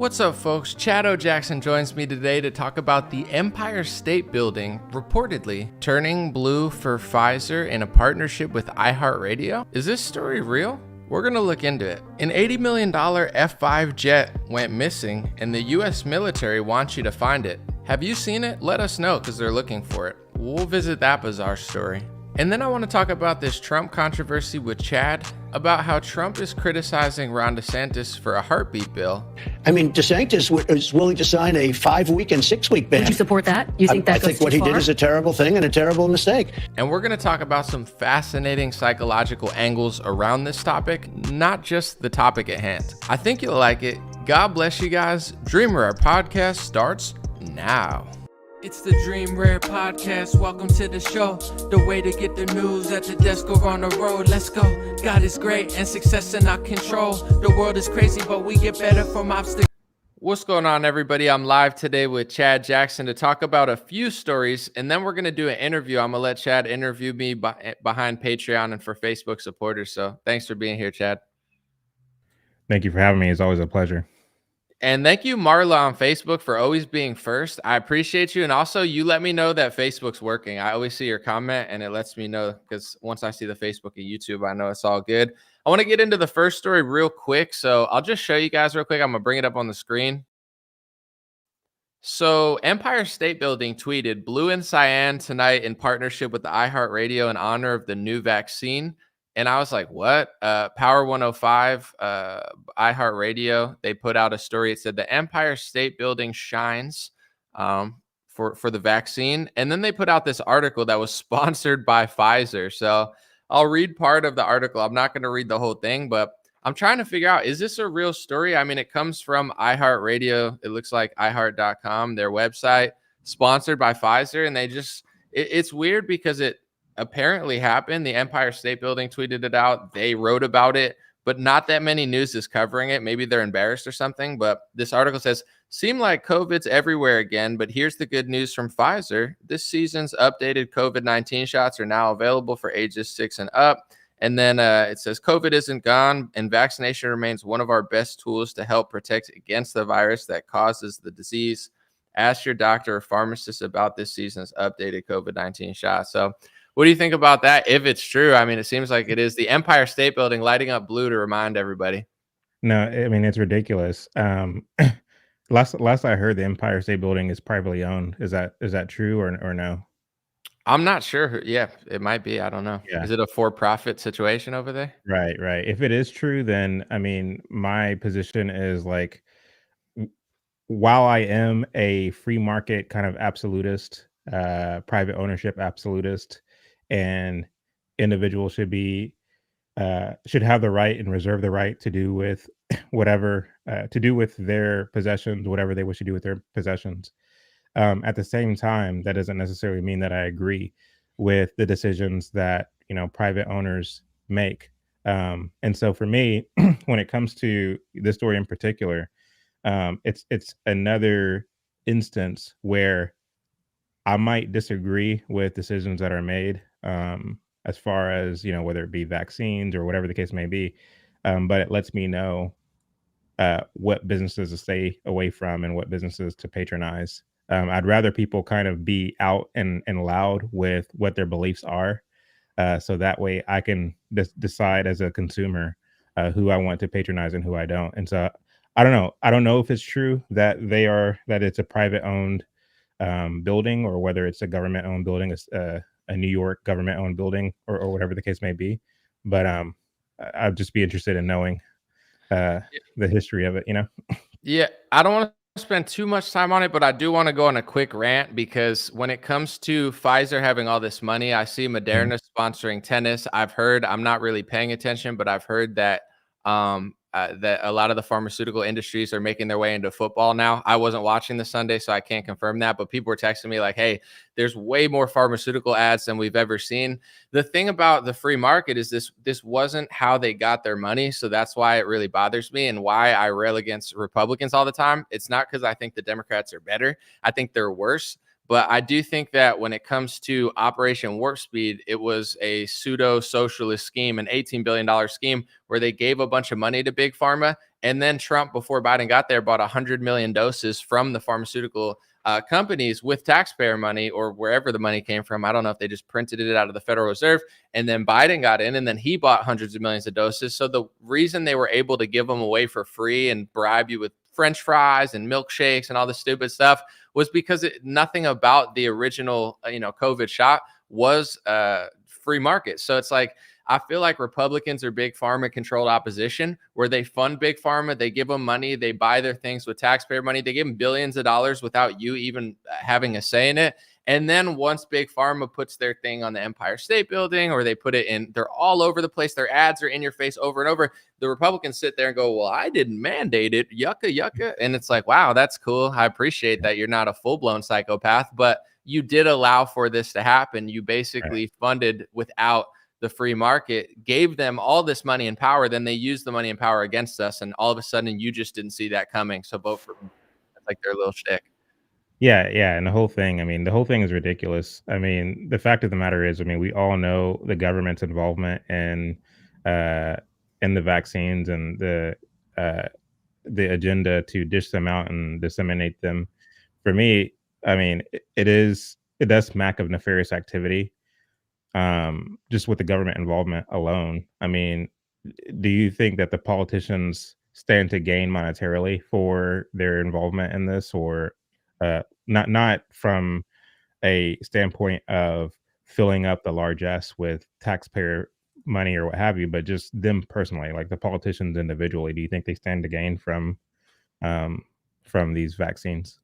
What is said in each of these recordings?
What's up, folks? Chad O. Jackson joins me today to talk about the Empire State Building reportedly turning blue for Pfizer in a partnership with iHeartRadio. Is this story real? We're going to look into it. An $80 million F-5 jet went missing, and the U.S. military wants you to find it. Have you seen it? Let us know, because they're looking for it. We'll visit that bizarre story. And then I want to talk about this Trump controversy with Chad, about how Trump is criticizing Ron DeSantis for a heartbeat bill. I mean, DeSantis is willing to sign a 5-week and 6-week ban. Would you support that? You think that I think what he did is a terrible thing and a terrible mistake. And we're going to talk about some fascinating psychological angles around this topic, not just the topic at hand. I think you'll like it. God bless you guys. Dream Rare podcast starts now. It's the Dream Rare podcast. Welcome to the show. The way to get the news at the desk or on the road. Let's go. God is great and success in our control. The world is crazy, but we get better from obstacles. What's going on, everybody? I'm live today with Chad Jackson to talk about a few stories, and then we're going to do an interview. I'm going to let Chad interview me behind Patreon and for Facebook supporters. So thanks for being here, Chad. Thank you for having me. It's always a pleasure. And thank you, Marla, on Facebook for always being first. I appreciate you. And also, you let me know that Facebook's working. I always see your comment, and it lets me know, because once I see the Facebook and YouTube, I know it's all good. I want to get into the first story real quick. So I'll just show you guys real quick. I'm going to bring it up on the screen. So Empire State Building tweeted, "Blue and cyan tonight in partnership with the iHeartRadio in honor of the new vaccine." And I was like, what? Power 105, iHeartRadio, they put out a story. It said the Empire State Building shines for the vaccine. And then they put out this article that was sponsored by Pfizer. So I'll read part of the article. I'm not going to read the whole thing, but I'm trying to figure out, is this a real story? I mean, it comes from iHeartRadio. It looks like iHeart.com, their website, sponsored by Pfizer. And they just, it's weird because it apparently happened. The Empire State Building tweeted it out. They wrote about it, but not that many news is covering it. Maybe they're embarrassed or something. But this article says, seem like COVID's everywhere again, but here's the good news from Pfizer. This season's updated COVID-19 shots are now available for ages 6 and up. And then it says, COVID isn't gone, and vaccination remains one of our best tools to help protect against the virus that causes the disease. Ask your doctor or pharmacist about this season's updated COVID-19 shot. So what do you think about that, if it's true? I mean, it seems like it is. The Empire State Building lighting up blue to remind everybody. No, I mean, it's ridiculous. Last I heard, the Empire State Building is privately owned. Is that true or no? I'm not sure. Yeah, it might be. I don't know. Yeah. Is it a for-profit situation over there? Right. If it is true, then, I mean, my position is like, while I am a free market kind of absolutist, private ownership absolutist, and individuals should have the right and reserve the right to do with whatever to do with their possessions, whatever they wish to do with their possessions. At the same time, that doesn't necessarily mean that I agree with the decisions that private owners make. And so for me, when it comes to this story in particular, it's another instance where I might disagree with decisions that are made, as far as, whether it be vaccines or whatever the case may be. But it lets me know what businesses to stay away from and what businesses to patronize. I'd rather people kind of be out and loud with what their beliefs are. So that way I can decide as a consumer who I want to patronize and who I don't. And so I don't know. I don't know if it's true that it's a private owned building, or whether it's a government owned building, a New York government owned building, or whatever the case may be. But I'd just be interested in knowing the history of it, Yeah, I don't want to spend too much time on it, but I do want to go on a quick rant, because when it comes to Pfizer having all this money, I see Moderna sponsoring tennis. I'm not really paying attention, but I've heard that that a lot of the pharmaceutical industries are making their way into football now. I wasn't watching the Sunday, so I can't confirm that, but people were texting me like, hey, there's way more pharmaceutical ads than we've ever seen. The thing about the free market is this wasn't how they got their money. So that's why it really bothers me, and why I rail against Republicans all the time. It's not because I think the Democrats are better. I think they're worse. But I do think that when it comes to Operation Warp Speed, it was a pseudo-socialist scheme, an $18 billion scheme where they gave a bunch of money to Big Pharma And then Trump, before Biden got there, bought 100 million doses from the pharmaceutical companies with taxpayer money or wherever the money came from. I don't know if they just printed it out of the Federal Reserve. And then Biden got in and then he bought hundreds of millions of doses. So the reason they were able to give them away for free and bribe you with French fries and milkshakes and all this stupid stuff was because nothing about the original, COVID shot was free market. So it's like, I feel like Republicans are big pharma controlled opposition where they fund big pharma. They give them money. They buy their things with taxpayer money. They give them billions of dollars without you even having a say in it. And then once big pharma puts their thing on the Empire State Building or they put it in, they're all over the place. Their ads are in your face over and over. The Republicans sit there and go, well, I didn't mandate it. Yucca, yucca. And it's like, wow, that's cool. I appreciate that you're not a full blown psychopath, but you did allow for this to happen. You basically funded without the free market, gave them all this money and power, then they used the money and power against us. And all of a sudden you just didn't see that coming. So vote for them. That's like their little shtick. Yeah, yeah, and the whole thing, I mean, the whole thing is ridiculous. I mean, the fact of the matter is, I mean, we all know the government's involvement uh in the vaccines and uh the agenda to dish them out and disseminate them. For me, I mean, it does smack of nefarious activity, just with the government involvement alone. I mean, do you think that the politicians stand to gain monetarily for their involvement in this, or not from a standpoint of filling up the largesse with taxpayer money or what have you, but just them personally, like the politicians individually? Do you think they stand to gain um, from these vaccines?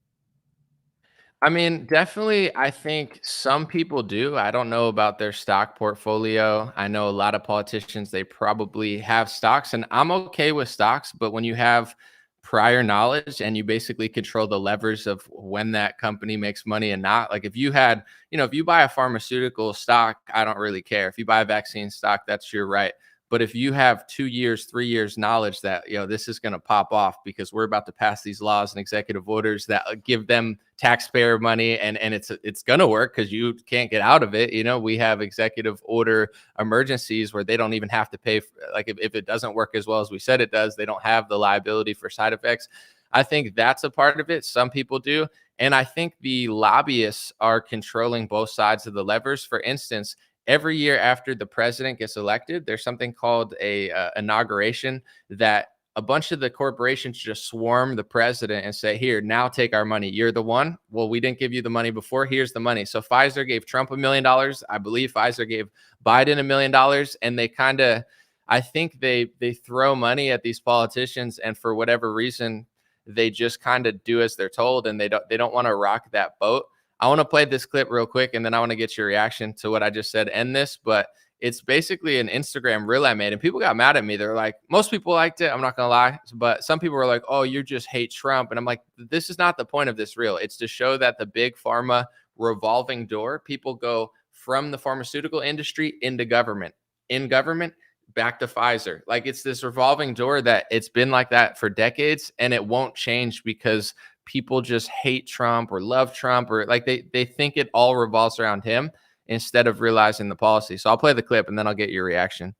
I mean, definitely, I think some people do. I don't know about their stock portfolio. I know a lot of politicians, they probably have stocks, and I'm okay with stocks. But when you have prior knowledge and you basically control the levers of when that company makes money and not, like if you had, if you buy a pharmaceutical stock, I don't really care. If you buy a vaccine stock, that's your right. But if you have 2 years, 3 years knowledge that, this is going to pop off because we're about to pass these laws and executive orders that give them taxpayer money and it's going to work because you can't get out of it. We have executive order emergencies where they don't even have to pay. Like if it doesn't work as well as we said it does, they don't have the liability for side effects. I think that's a part of it. Some people do. And I think the lobbyists are controlling both sides of the levers. For instance, every year after the president gets elected, there's something called a inauguration that a bunch of the corporations just swarm the president and say, here, now take our money. You're the one. Well, we didn't give you the money before. Here's the money. So Pfizer gave Trump $1 million. I believe Pfizer gave Biden $1 million. And they kind of, I think they throw money at these politicians. And for whatever reason, they just kind of do as they're told. And they don't want to rock that boat. I want to play this clip real quick, and then I want to get your reaction to what I just said and this, but it's basically an Instagram reel I made, and people got mad at me. They're like, most people liked it. I'm not going to lie, but some people were like, oh, you just hate Trump. And I'm like, this is not the point of this reel. It's to show that the big pharma revolving door, people go from the pharmaceutical industry into government, in government, back to Pfizer. Like it's this revolving door that it's been like that for decades, and it won't change because people just hate Trump or love Trump, or like they think it all revolves around him instead of realizing the policy. So I'll play the clip and then I'll get your reaction.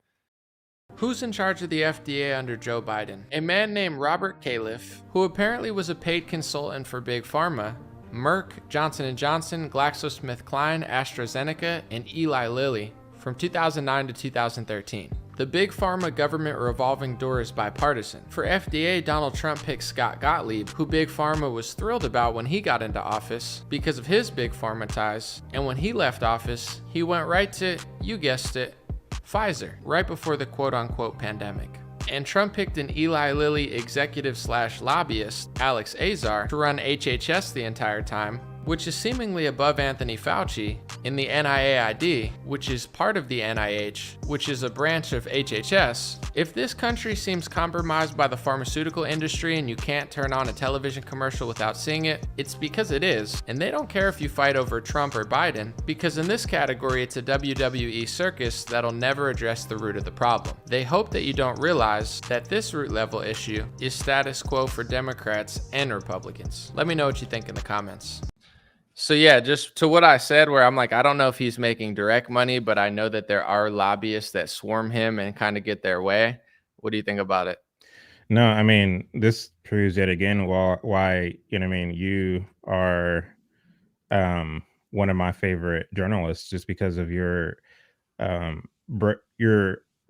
Who's in charge of the FDA under Joe Biden? A man named Robert Califf, who apparently was a paid consultant for Big Pharma, Merck, Johnson & Johnson, GlaxoSmithKline, AstraZeneca, and Eli Lilly from 2009 to 2013. The big pharma government revolving door is bipartisan. For FDA, Donald Trump picked Scott Gottlieb, who Big Pharma was thrilled about when he got into office because of his big pharma ties. And when he left office, he went right to, you guessed it, Pfizer, right before the quote-unquote pandemic. And Trump picked an Eli Lilly executive/lobbyist, Alex Azar, to run HHS the entire time, which is seemingly above Anthony Fauci in the NIAID, which is part of the NIH, which is a branch of HHS. If this country seems compromised by the pharmaceutical industry and you can't turn on a television commercial without seeing it, it's because it is. And they don't care if you fight over Trump or Biden, because in this category, it's a WWE circus that'll never address the root of the problem. They hope that you don't realize that this root level issue is status quo for Democrats and Republicans. Let me know what you think in the comments. So yeah, just to what I said, where I'm like, I don't know if he's making direct money, but I know that there are lobbyists that swarm him and kind of get their way. What do you think about it? No, I mean, this proves yet again why, you know what I mean, you are one of my favorite journalists just because of your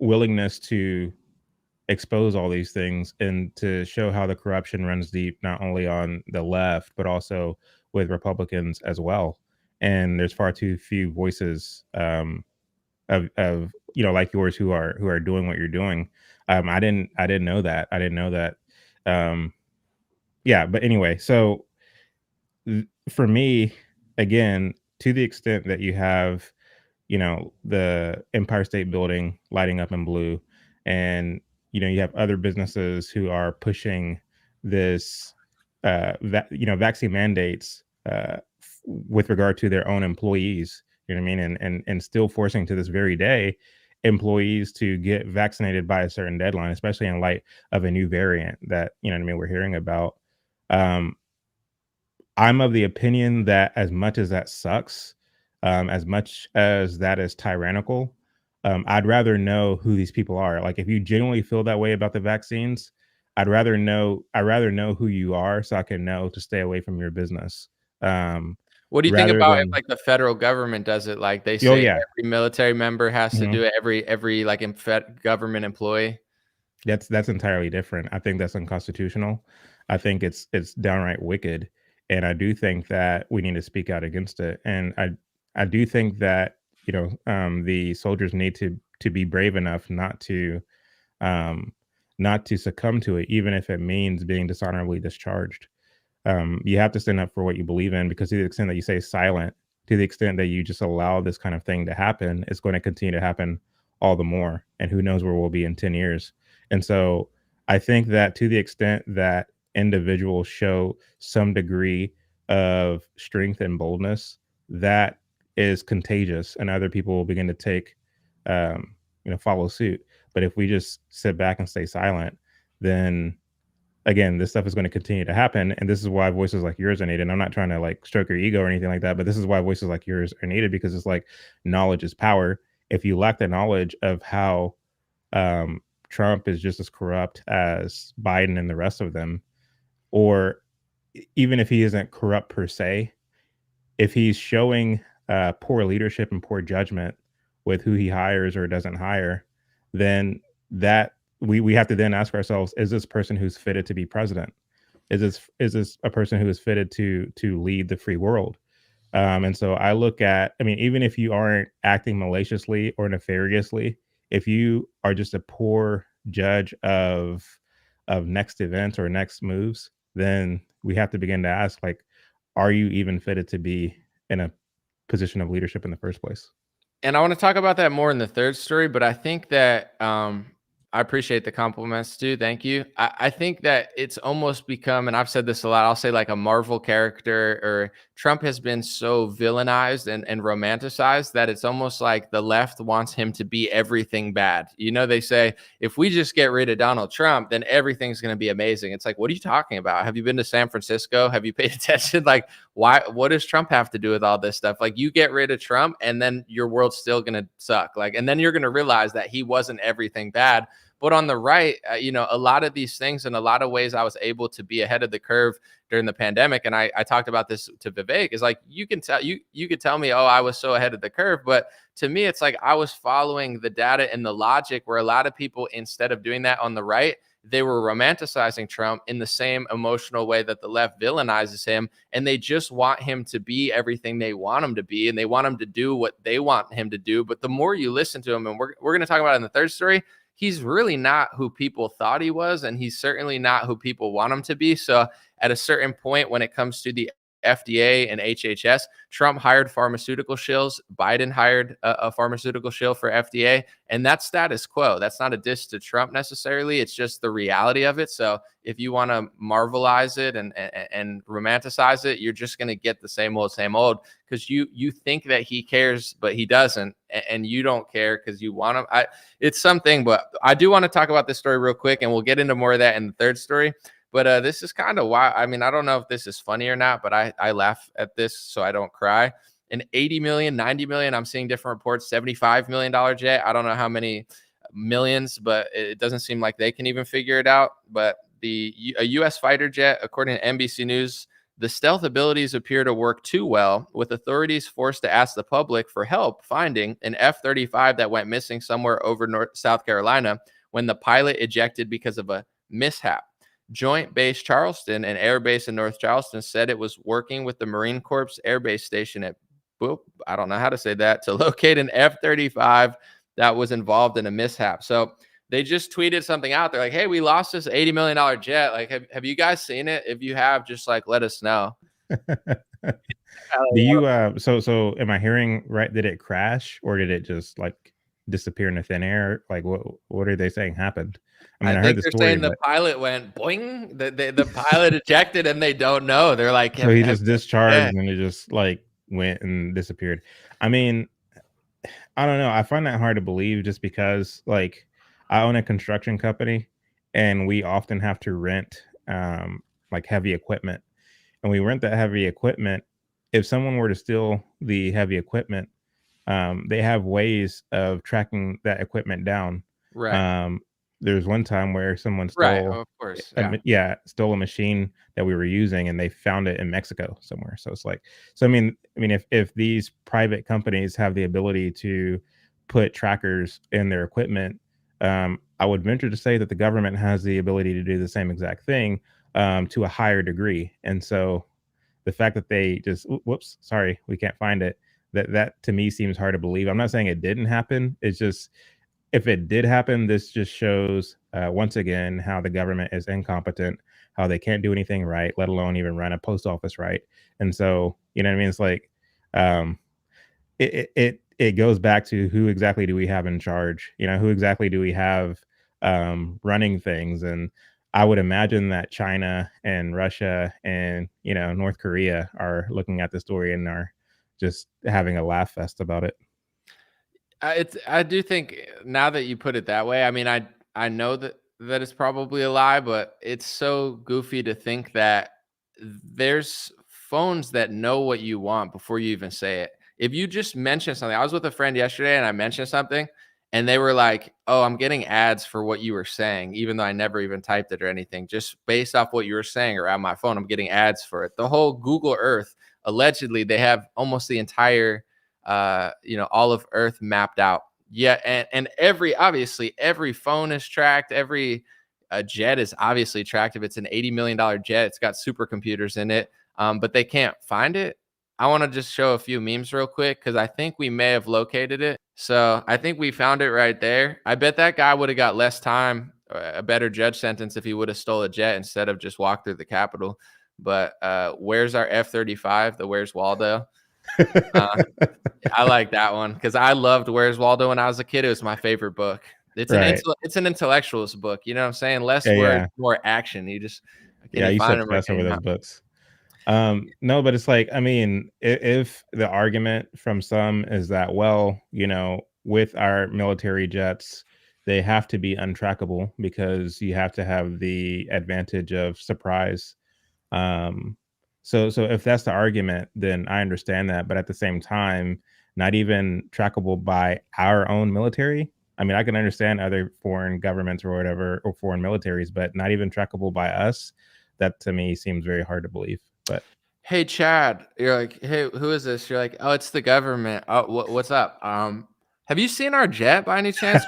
willingness to expose all these things and to show how the corruption runs deep, not only on the left, but also with Republicans as well. And there's far too few voices of like yours who are doing what you're doing. I didn't know that. I didn't know that. Um, yeah, but anyway, so for me, again, to the extent that you have the Empire State Building lighting up in blue, and you have other businesses who are pushing this, vaccine mandates with regard to their own employees. You know what I mean, and still forcing to this very day employees to get vaccinated by a certain deadline, especially in light of a new variant that what I mean we're hearing about. Um, I'm of the opinion that as much as that sucks, as much as that is tyrannical, I'd rather know who these people are. Like, if you genuinely feel that way about the vaccines, I'd rather know who you are so I can know to stay away from your business. Um, What do you think rather about if, than like, the federal government does it? Like, they oh say yeah, every military member has to mhm. do it, every, like, government employee? That's entirely different. I think that's unconstitutional. I think it's downright wicked, and I do think that we need to speak out against it. And I do think that the soldiers need to be brave enough um, not to succumb to it, even if it means being dishonorably discharged. You have to stand up for what you believe in, because to the extent that you stay silent, to the extent that you just allow this kind of thing to happen, it's going to continue to happen all the more. And who knows where we'll be in 10 years. And so I think that to the extent that individuals show some degree of strength and boldness, that is contagious, and other people will begin to follow suit. But if we just sit back and stay silent, then again, this stuff is going to continue to happen. And this is why voices like yours are needed. And I'm not trying to like stroke your ego or anything like that, but this is why voices like yours are needed, because it's like knowledge is power. If you lack the knowledge of how Trump is just as corrupt as Biden and the rest of them, or even if he isn't corrupt per se, if he's showing poor leadership and poor judgment with who he hires or doesn't hire, then that we have to then ask ourselves: is this person who's fitted to be president? Is this a person who is fitted to lead the free world? And so I look at, I mean, even if you aren't acting maliciously or nefariously, if you are just a poor judge of next events or next moves, then we have to begin to ask, like, are you even fitted to be in a position of leadership in the first place? And I wanna talk about that more in the 3rd story, but I think that, I appreciate the compliments too, thank you. I think that it's almost become, and I've said this a lot, I'll say like a Marvel character, or Trump has been so villainized and romanticized that it's almost like the left wants him to be everything bad. You know, they say, "If we just get rid of Donald Trump, then everything's gonna be amazing." It's like, what are you talking about? Have you been to San Francisco? Have you paid attention? Like, why, what does Trump have to do with all this stuff? Like, you get rid of Trump and then your world's still going to suck. Like, and then you're going to realize that he wasn't everything bad. But on the right, a lot of these things, in a lot of ways, I was able to be ahead of the curve during the pandemic. And I talked about this to Vivek, is like, you can tell, you could tell me, oh, I was so ahead of the curve, but to me, it's like I was following the data and the logic, where a lot of people, instead of doing that on the right, they were romanticizing Trump in the same emotional way that the left villainizes him. And they just want him to be everything they want him to be. And they want him to do what they want him to do. But the more you listen to him, and we're going to talk about it in the 3rd story, he's really not who people thought he was. And he's certainly not who people want him to be. So at a certain point, when it comes to the FDA and HHS, Trump hired pharmaceutical shills. Biden hired a pharmaceutical shill for FDA, and that's status quo. That's not a diss to Trump necessarily. It's just the reality of it. So if you want to marvelize it and romanticize it, you're just going to get the same old, because you think that he cares, but he doesn't, and you don't care because you want him. It's something, but I do want to talk about this story real quick, and we'll get into more of that in the 3rd story. But this is kind of why, I mean, I don't know if this is funny or not, but I laugh at this so I don't cry. An 80 million, 90 million, I'm seeing different reports, $75 million jet. I don't know how many millions, but it doesn't seem like they can even figure it out. But a U.S. fighter jet, according to NBC News, the stealth abilities appear to work too well, with authorities forced to ask the public for help finding an F-35 that went missing somewhere over South Carolina when the pilot ejected because of a mishap. Joint Base Charleston, an air base in North Charleston, said it was working with the Marine Corps Air Base Station at I don't know how to say that, to locate an F-35 that was involved in a mishap. So they just tweeted something out there like, hey, we lost this $80 million jet. Like, have you guys seen it? If you have, just like, let us know. Do you so am I hearing right? Did it crash or did it just like disappear into thin air? Like what are they saying happened? I mean, I heard think the they're story, saying the but pilot went boing. The pilot ejected and they don't know. They're like, so he just yeah. discharged and it just like went and disappeared. I mean, I don't know. I find that hard to believe just because like I own a construction company and we often have to rent like heavy equipment. And we rent that heavy equipment. If someone were to steal the heavy equipment, they have ways of tracking that equipment down. Right. Um, there's one time where someone Right. stole, Of course. Yeah. stole a machine that we were using, and they found it in Mexico somewhere. So it's like, so I mean, if these private companies have the ability to put trackers in their equipment, I would venture to say that the government has the ability to do the same exact thing to a higher degree. And so the fact that they just whoops, sorry, we can't find it. That to me seems hard to believe. I'm not saying it didn't happen. It's just if it did happen, this just shows once again how the government is incompetent, how they can't do anything right, let alone even run a post office right. And so, you know what I mean? It's like um, it goes back to who exactly do we have in charge? You know, who exactly do we have running things? And I would imagine that China and Russia and North Korea are looking at the story and are just having a laugh fest about it. I do think now that you put it that way, I mean, I know that it's probably a lie, but it's so goofy to think that there's phones that know what you want before you even say it. If you just mention something, I was with a friend yesterday and I mentioned something and they were like, "Oh, I'm getting ads for what you were saying," even though I never even typed it or anything. Just based off what you were saying around my phone, I'm getting ads for it. The whole Google Earth, allegedly, they have almost the entire all of Earth mapped out. Yeah, and obviously every phone is tracked, every jet is obviously tracked. If it's an $80 million jet, it's got supercomputers in it, but they can't find it. I want to just show a few memes real quick because I think we may have located it. So I think we found it right there. I bet that guy would have got less time, a better judge sentence if he would have stole a jet instead of just walked through the Capitol. But where's our F-35? The Where's Waldo? I like that one because I loved Where's Waldo when I was a kid. It was my favorite book. It's Right. it's an intellectualist book. You know what I'm saying? Less Yeah, words, yeah. more action. You just can Yeah, you I used to find them or obsess can over you those not? books. No, but it's like, I mean, if the argument from some is that, well, with our military jets, they have to be untrackable because you have to have the advantage of surprise. Um, so if that's the argument, then I understand that. But at the same time, not even trackable by our own military. I mean, I can understand other foreign governments or whatever, or foreign militaries, but not even trackable by us. That to me seems very hard to believe. But Hey Chad, you're like, hey, who is this? You're like, oh, it's the government. Oh, what's up? Have you seen our jet by any chance?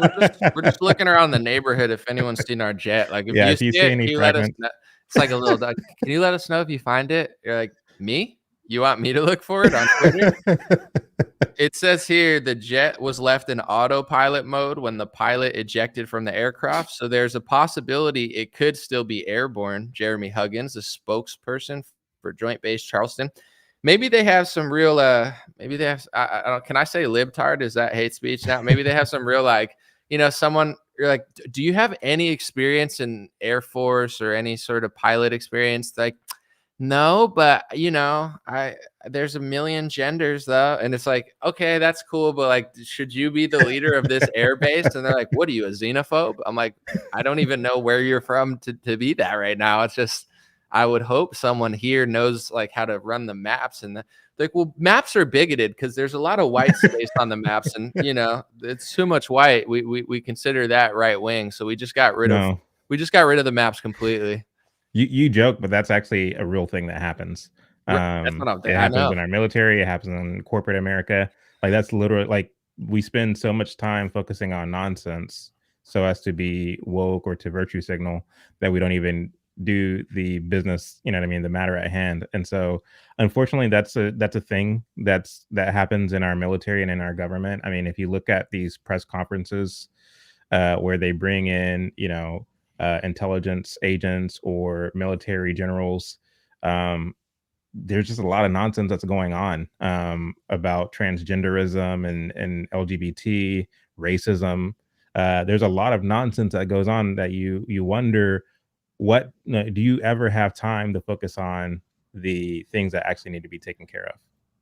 We're just looking around the neighborhood if anyone's seen our jet. Like, if yeah, you if you see see it, any can you let us fragments, know? It's like a little dog. Can you let us know if you find it? You're like, me? You want me to look for it on Twitter? It says here the jet was left in autopilot mode when the pilot ejected from the aircraft. So there's a possibility it could still be airborne. Jeremy Huggins, a spokesperson for Joint Base Charleston. Maybe they have some real maybe they have I don't, can I say libtard? Is that hate speech now? Maybe they have some real like, someone you're like, do you have any experience in Air Force or any sort of pilot experience? Like, no, but I there's a million genders though. And it's like, okay, that's cool, but like, should you be the leader of this air base? And they're like, what are you, a xenophobe? I'm like, I don't even know where you're from to be that right now. It's just I would hope someone here knows like how to run the maps. And like, well, maps are bigoted because there's a lot of white space on the maps, and it's too much white. We consider that right wing, so we just got rid of No, the maps completely. you joke, but that's actually a real thing that happens. That's what I'm It thinking. I happens know. in our military. It happens in corporate America. Like that's literally like we spend so much time focusing on nonsense so as to be woke or to virtue signal that we don't even do the business. You know what I mean? The matter at hand. And so, unfortunately, that's a thing that happens in our military and in our government. I mean, if you look at these press conferences where they bring in, intelligence agents or military generals. There's just a lot of nonsense that's going on about transgenderism and LGBT racism. There's a lot of nonsense that goes on that you wonder do you ever have time to focus on the things that actually need to be taken care of?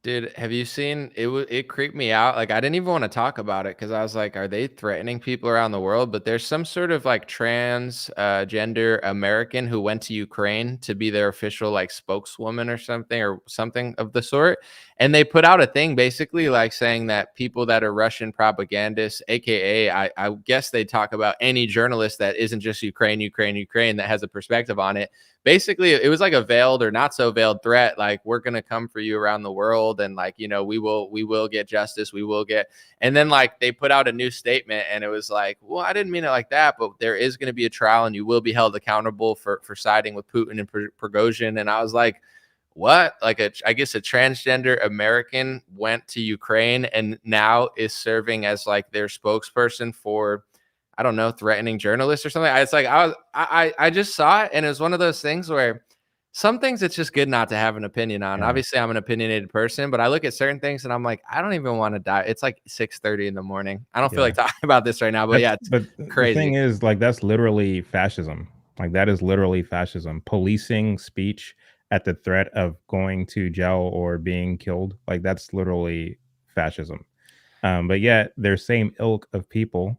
Dude, have you seen it? It creeped me out. Like, I didn't even want to talk about it because I was like, are they threatening people around the world? But there's some sort of like trans gender American who went to Ukraine to be their official like spokeswoman or something of the sort. And they put out a thing basically like saying that people that are Russian propagandists, aka I guess they talk about any journalist that isn't just Ukraine that has a perspective on it. Basically, it was like a veiled or not so veiled threat, like, we're gonna come for you around the world, and like, we will get justice, we will get. And then like they put out a new statement, and it was like, well, I didn't mean it like that, but there is going to be a trial, and you will be held accountable for siding with Putin and Prigozhin. And I was like, what? Like, I guess a transgender American went to Ukraine and now is serving as like their spokesperson for, I don't know, threatening journalists or something. It's like I just saw it, and it was one of those things where some things it's just good not to have an opinion on. Yeah. Obviously, I'm an opinionated person, but I look at certain things and I'm like, I don't even want to die. It's like 6:30 in the morning. I don't feel Yeah. like talking about this right now, but yeah, it's But the thing crazy. is, like, that's literally fascism. Like, that is literally fascism. Policing speech at the threat of going to jail or being killed, like, that's literally fascism. But yet, their same ilk of people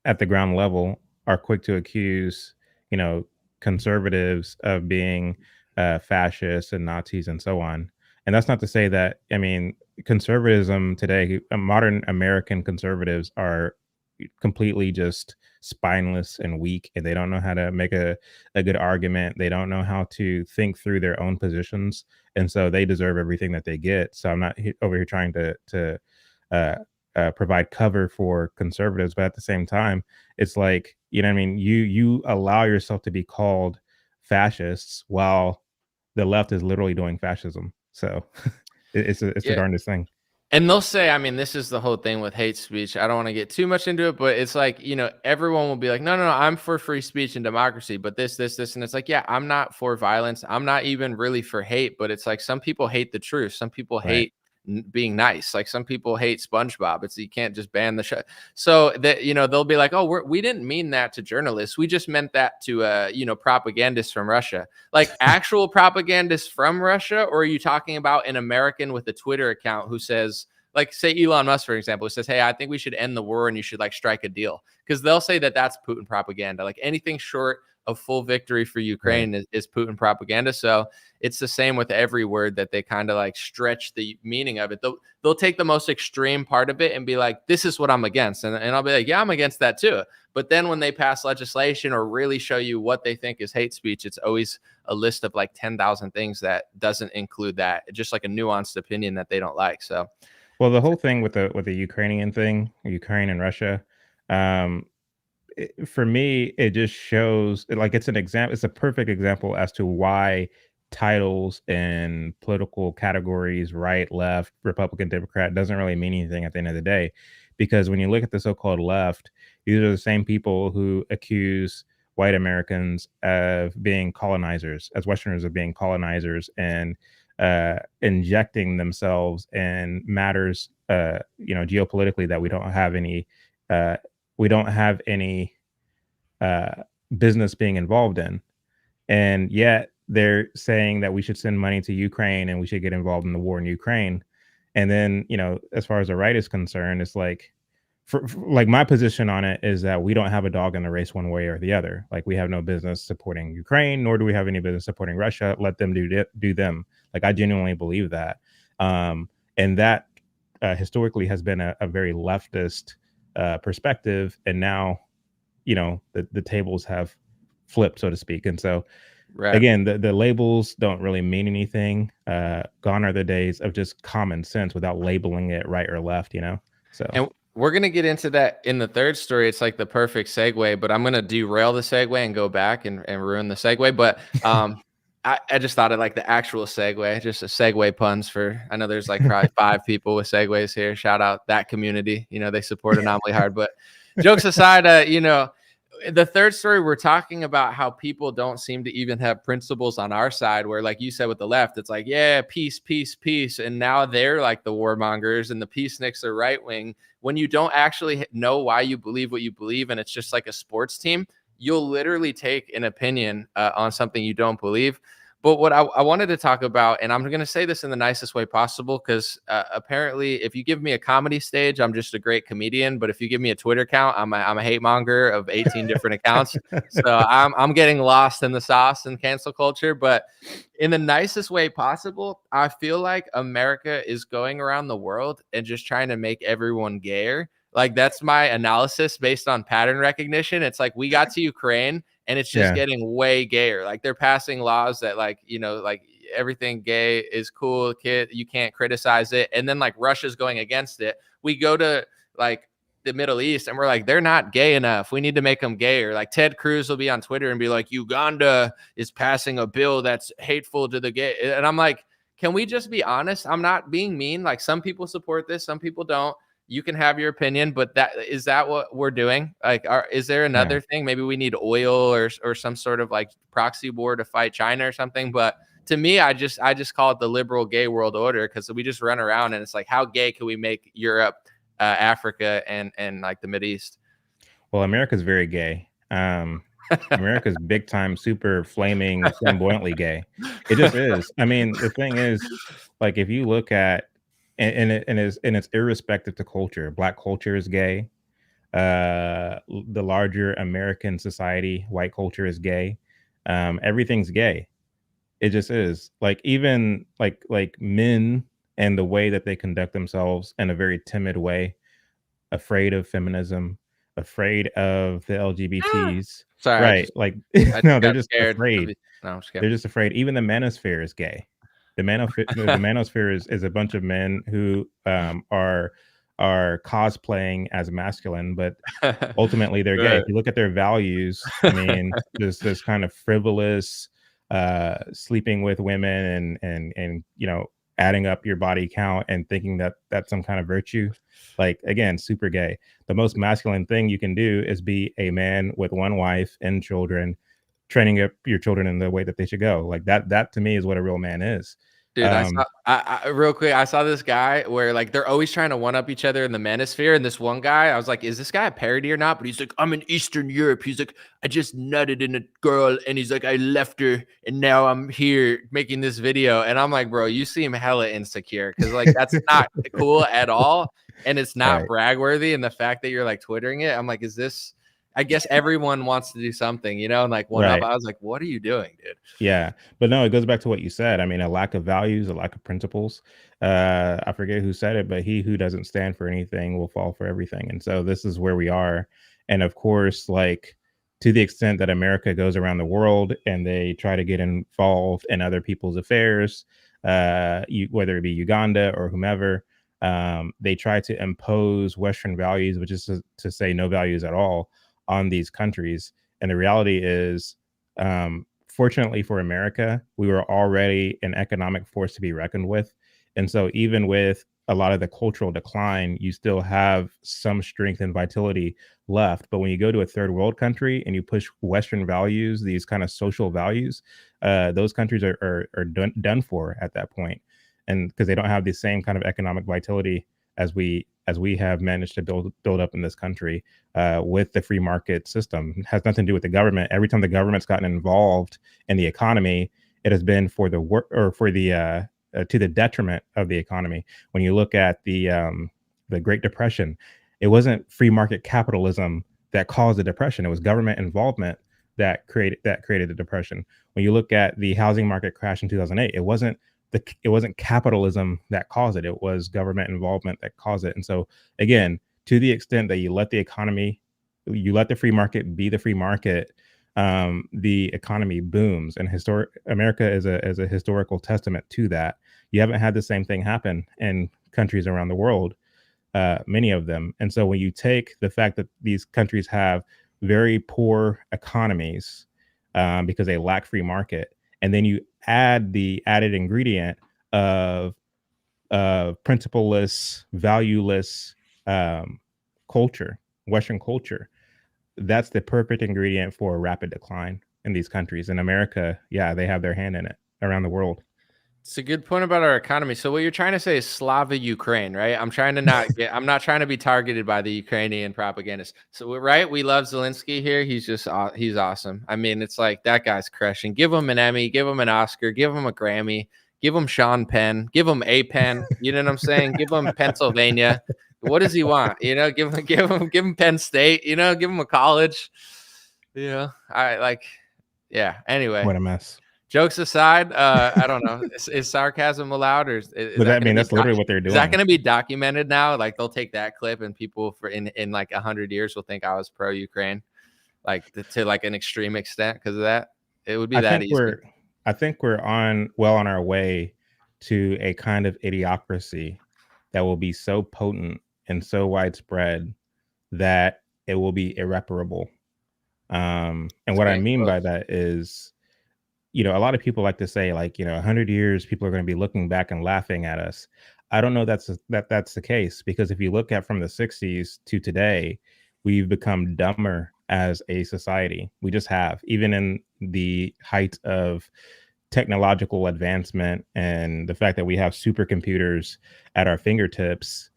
at the ground level are quick to accuse, you know, conservatives of being fascists and Nazis and so on. And that's not to say that, I mean, conservatism today, modern American conservatives are completely just spineless and weak, and they don't know how to make a good argument. They don't know how to think through their own positions. And so they deserve everything that they get. So I'm not over here trying to uh, provide cover for conservatives, but at the same time, it's like, you know what I mean, you allow yourself to be called fascists while the left is literally doing fascism. So it's the Yeah. darndest thing. And they'll say, I mean, this is the whole thing with hate speech. I don't want to get too much into it, but it's like, everyone will be like, no, I'm for free speech and democracy, but this. And it's like, yeah, I'm not for violence. I'm not even really for hate, but it's like some people hate the truth. Some people Right. hate being nice. Like some people hate SpongeBob. It's, you can't just ban the show. So that, they'll be like, oh, we didn't mean that to journalists. We just meant that to, propagandists from Russia. Like actual propagandists from Russia, or are you talking about an American with a Twitter account who says, like, say Elon Musk, for example, who says, hey, I think we should end the war and you should like strike a deal? Because they'll say that that's Putin propaganda. Like anything short of full victory for Right. Ukraine is Putin propaganda. So it's the same with every word that they kind of like stretch the meaning of it. They'll take the most extreme part of it and be like, this is what I'm against. And I'll be like, yeah, I'm against that too. But then when they pass legislation or really show you what they think is hate speech, it's always a list of like 10,000 things that doesn't include that. Just like a nuanced opinion that they don't like. So Well, the whole thing with the Ukrainian thing, Ukraine and Russia, um, for me, it just shows like it's an example. It's a perfect example as to why titles and political categories, right, left, Republican, Democrat, doesn't really mean anything at the end of the day. Because when you look at the so-called left, these are the same people who accuse white Americans of being colonizers, as Westerners of being colonizers, and injecting themselves in matters, geopolitically that uh, we don't have any uh, business being involved in. And yet they're saying that we should send money to Ukraine and we should get involved in the war in Ukraine. And then, as far as the right is concerned, it's like, like my position on it is that we don't have a dog in the race one way or the other. Like we have no business supporting Ukraine, nor do we have any business supporting Russia. Let them do them. Like I genuinely believe that, and that historically has been a very leftist perspective, and now the tables have flipped, so to speak. And so Right. again, the labels don't really mean anything. Gone are the days of just common sense without labeling it right or left. So. And we're going to get into that in the third story. It's like the perfect segue, but I'm going to derail the segue and go back and ruin the segue. But I just thought of like the actual segue, just a segue puns I know there's like probably 5 people with segues here. Shout out that community. They support Anomaly hard. But jokes aside, the third story, we're talking about how people don't seem to even have principles on our side, where like you said with the left, it's like, yeah, peace, peace, peace. And now they're like the warmongers and the peaceniks are right wing. When you don't actually know why you believe what you believe, and it's just like a sports team, you'll literally take an opinion on something you don't believe. But what I wanted to talk about, and I'm going to say this in the nicest way possible, because apparently if you give me a comedy stage, I'm just a great comedian. But if you give me a Twitter account, I'm a hate monger of 18 different accounts. So I'm getting lost in the sauce and cancel culture. But in the nicest way possible, I feel like America is going around the world and just trying to make everyone gayer. Like that's my analysis based on pattern recognition. It's like we got to Ukraine and it's just getting way gayer. Like they're passing laws that like everything gay is cool, kid, you can't criticize it. And then like Russia's going against it. We go to like the Middle East and we're like, they're not gay enough. We need to make them gayer. Like Ted Cruz will be on Twitter and be like, Uganda is passing a bill that's hateful to the gay. And I'm like, can we just be honest? I'm not being mean. Like some people support this, some people don't. You can have your opinion, but is that what we're doing? Like, is there another thing? Maybe we need oil or some sort of like proxy war to fight China or something. But to me, I just call it the liberal gay world order, because we just run around and it's like, how gay can we make Europe, Africa, and like the Mideast? Well, America's very gay. America's big time, super flaming, flamboyantly gay. It just is. I mean, the thing is, like, if you look at and it's irrespective to culture. Black culture is gay. The larger American society, white culture is gay. Everything's gay. It just is. Like even like men and the way that they conduct themselves in a very timid way, afraid of feminism, afraid of the LGBTs. Sorry, right? Like no, they're just afraid. No, I'm just kidding. They're just afraid. Even the manosphere is gay. The manosphere is a bunch of men who are cosplaying as masculine, but ultimately they're gay. If you look at their values, I mean, there's this kind of frivolous sleeping with women and adding up your body count and thinking that that's some kind of virtue. Like again, super gay. The most masculine thing you can do is be a man with one wife and children, training up your children in the way that they should go. Like that to me is what a real man is. Dude, I real quick, I saw this guy where like they're always trying to one up each other in the manosphere. And this one guy, I was like, is this guy a parody or not? But he's like, I'm in Eastern Europe. He's like, I just nutted in a girl. And he's like, I left her. And now I'm here making this video. And I'm like, bro, you seem hella insecure. Cause like, that's not cool at all. And it's not brag-worthy. And the fact that you're like Twittering it, I'm like, is this, I guess everyone wants to do something, and like one up. I was like, what are you doing, dude? Yeah. But no, it goes back to what you said. I mean, a lack of values, a lack of principles. I forget who said it, but he who doesn't stand for anything will fall for everything. And so this is where we are. And of course, like to the extent that America goes around the world and they try to get involved in other people's affairs, whether it be Uganda or whomever, they try to impose Western values, which is to say no values at all, on these countries. And the reality is, fortunately for America, we were already an economic force to be reckoned with. And so even with a lot of the cultural decline, you still have some strength and vitality left. But when you go to a third world country and you push Western values, these kind of social values, those countries are done for at that point. And because they don't have the same kind of economic vitality as we have managed to build up in this country with the free market system. It has nothing to do with the government. Every time the government's gotten involved in the economy, it has been for the work or for the to the detriment of the economy. When you look at the Great Depression, It wasn't free market capitalism that caused the depression. It was government involvement that created the depression. When you look at the housing market crash in 2008, it wasn't capitalism that caused it. It was government involvement that caused it. And so again, to the extent that you let the free market be the free market, the economy booms. And America is a historical testament to that. You haven't had the same thing happen in countries around the world, many of them. And so when you take the fact that these countries have very poor economies, because they lack free market, and then you add the added ingredient of principleless, valueless, culture, Western culture, that's the perfect ingredient for a rapid decline in these countries. In America, yeah, they have their hand in it around the world. It's a good point about our economy. So what you're trying to say is Slava Ukraine, right? I'm not trying to be targeted by the Ukrainian propagandists. So right, we love Zelensky here. He's just he's awesome. I mean, it's like that guy's crushing. Give him an Emmy, give him an Oscar, give him a Grammy, give him Sean Penn, give him a Penn. You know what I'm saying? Give him Pennsylvania. What does he want? You know, give him Penn State. You know, give him a college. You know, I like, yeah. Anyway. What a mess. Jokes aside, I don't know. Is sarcasm allowed, or is but that, I mean, that's literally what they're doing. Is that going to be documented now? Like they'll take that clip and people in like 100 years will think I was pro Ukraine, like to like an extreme extent because of that. It would be that easy. I think we're on our way to a kind of idiocracy that will be so potent and so widespread that it will be irreparable. And what I mean by that is, you know, a lot of people like to say, like, you know, 100 years, people are going to be looking back and laughing at us. I don't know that's the case, because if you look at from the 60s to today, we've become dumber as a society. We just have, even in the height of technological advancement and the fact that we have supercomputers at our fingertips,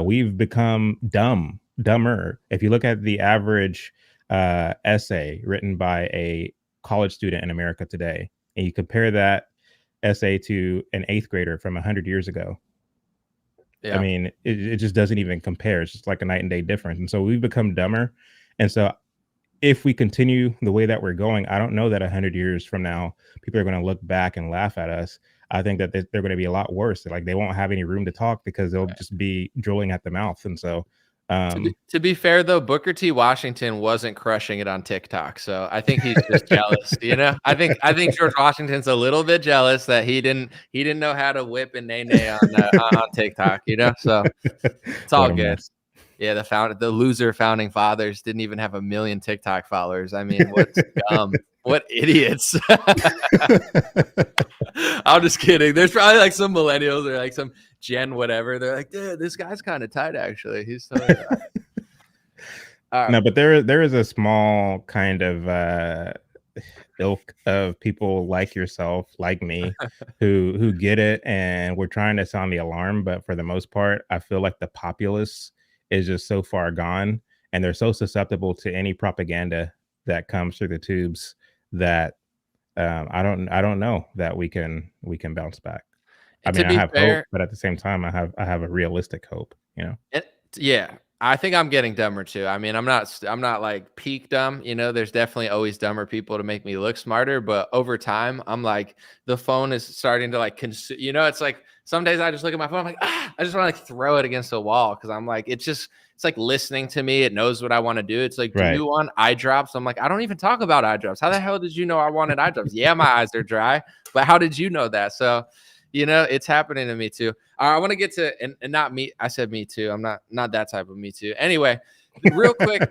we've become dumber. If you look at the average essay written by a college student in America today, and you compare that essay to an 8th grader from 100 years ago, I mean, it just doesn't even compare. It's just like a night and day difference. And so we've become dumber. And so if we continue the way that we're going, I don't know that 100 years from now, people are going to look back and laugh at us. I think that they're going to be a lot worse. Like they won't have any room to talk because they'll just be drooling at the mouth. And so to be fair, though, Booker T. Washington wasn't crushing it on TikTok, so I think he's just jealous. You know, I think George Washington's a little bit jealous that he didn't know how to whip and nay on TikTok. You know, so it's all good. Mess. Yeah, the loser founding fathers didn't even have 1 million TikTok followers. I mean, what's dumb? What idiots! I'm just kidding. There's probably like some millennials or like some Gen whatever. They're like, dude, this guy's kind of tight actually. He's totally no, but there is a small kind of ilk of people like yourself, like me, who get it, and we're trying to sound the alarm. But for the most part, I feel like the populace is just so far gone, and they're so susceptible to any propaganda that comes through the tubes that I don't know that we can bounce back. I mean, I have hope, but at the same time, I have a realistic hope, you know? Yeah. I think I'm getting dumber too. I mean, I'm not like peak dumb, you know, there's definitely always dumber people to make me look smarter, but over time, I'm like, the phone is starting to like consume, you know, it's like, some days I just look at my phone, I'm like, I just want to like throw it against the wall. Cause I'm like, it's like listening to me. It knows what I want to do. It's like, do you want eye drops? I'm like, I don't even talk about eye drops. How the hell did you know I wanted eye drops? Yeah, my eyes are dry, but how did you know that? So, you know, it's happening to me too. I want to get to, and not me. I said me too. I'm not that type of me too. Anyway, real quick,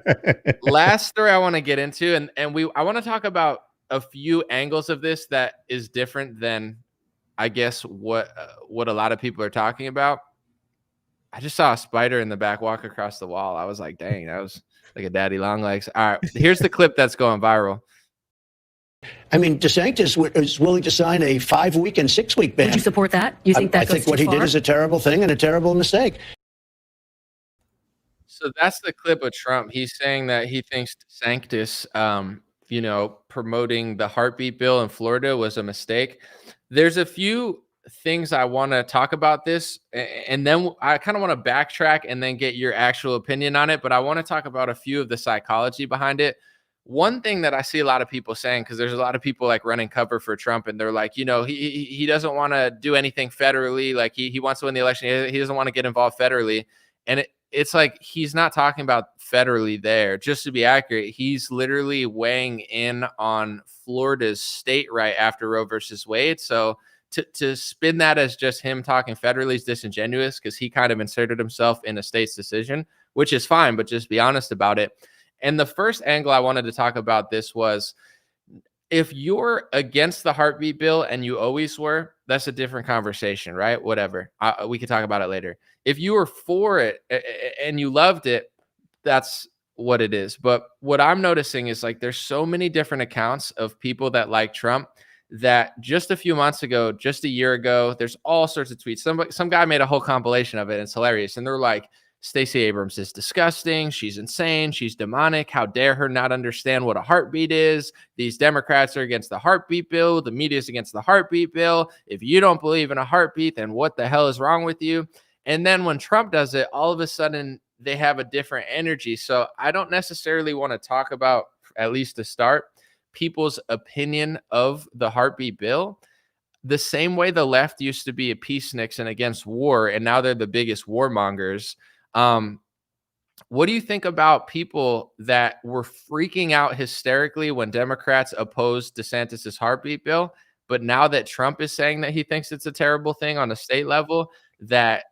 last story I want to get into, and I want to talk about a few angles of this that is different than, I guess, what a lot of people are talking about. I just saw a spider in the back walk across the wall. I was like, dang, that was like a daddy long legs. All right, here's the clip that's going viral. I mean, DeSantis is willing to sign a 5-week and 6-week ban. Would you support that? You think that I think what he did is a terrible thing and a terrible mistake. So that's the clip of Trump. He's saying that he thinks DeSantis, you know, promoting the heartbeat bill in Florida was a mistake. There's a few things I want to talk about this, and then I kind of want to backtrack and then get your actual opinion on it. But I want to talk about a few of the psychology behind it. One thing that I see a lot of people saying, because there's a lot of people like running cover for Trump, and they're like, he doesn't want to do anything federally. Like he wants to win the election. He doesn't want to get involved federally. And it's like he's not talking about federally there. Just to be accurate, he's literally weighing in on Florida's state right after Roe versus Wade. So to spin that as just him talking federally is disingenuous, because he kind of inserted himself in a state's decision, which is fine, but just be honest about it. And the first angle I wanted to talk about this was, if you're against the heartbeat bill, and you always were, that's a different conversation, right? Whatever. We could talk about it later. If you were for it and you loved it, that's what it is. But what I'm noticing is, like, there's so many different accounts of people that like Trump, that just a few months ago, just a year ago, there's all sorts of tweets. Some guy made a whole compilation of it. And it's hilarious. And they're like, Stacey Abrams is disgusting. She's insane. She's demonic. How dare her not understand what a heartbeat is? These Democrats are against the heartbeat bill. The media is against the heartbeat bill. If you don't believe in a heartbeat, then what the hell is wrong with you? And then when Trump does it, all of a sudden they have a different energy. So I don't necessarily want to talk about, at least to start, people's opinion of the heartbeat bill the same way the left used to be a peace Nixon against war, and now they're the biggest warmongers. What do you think about people that were freaking out hysterically when Democrats opposed DeSantis's heartbeat bill, but now that Trump is saying that he thinks it's a terrible thing on a state level, that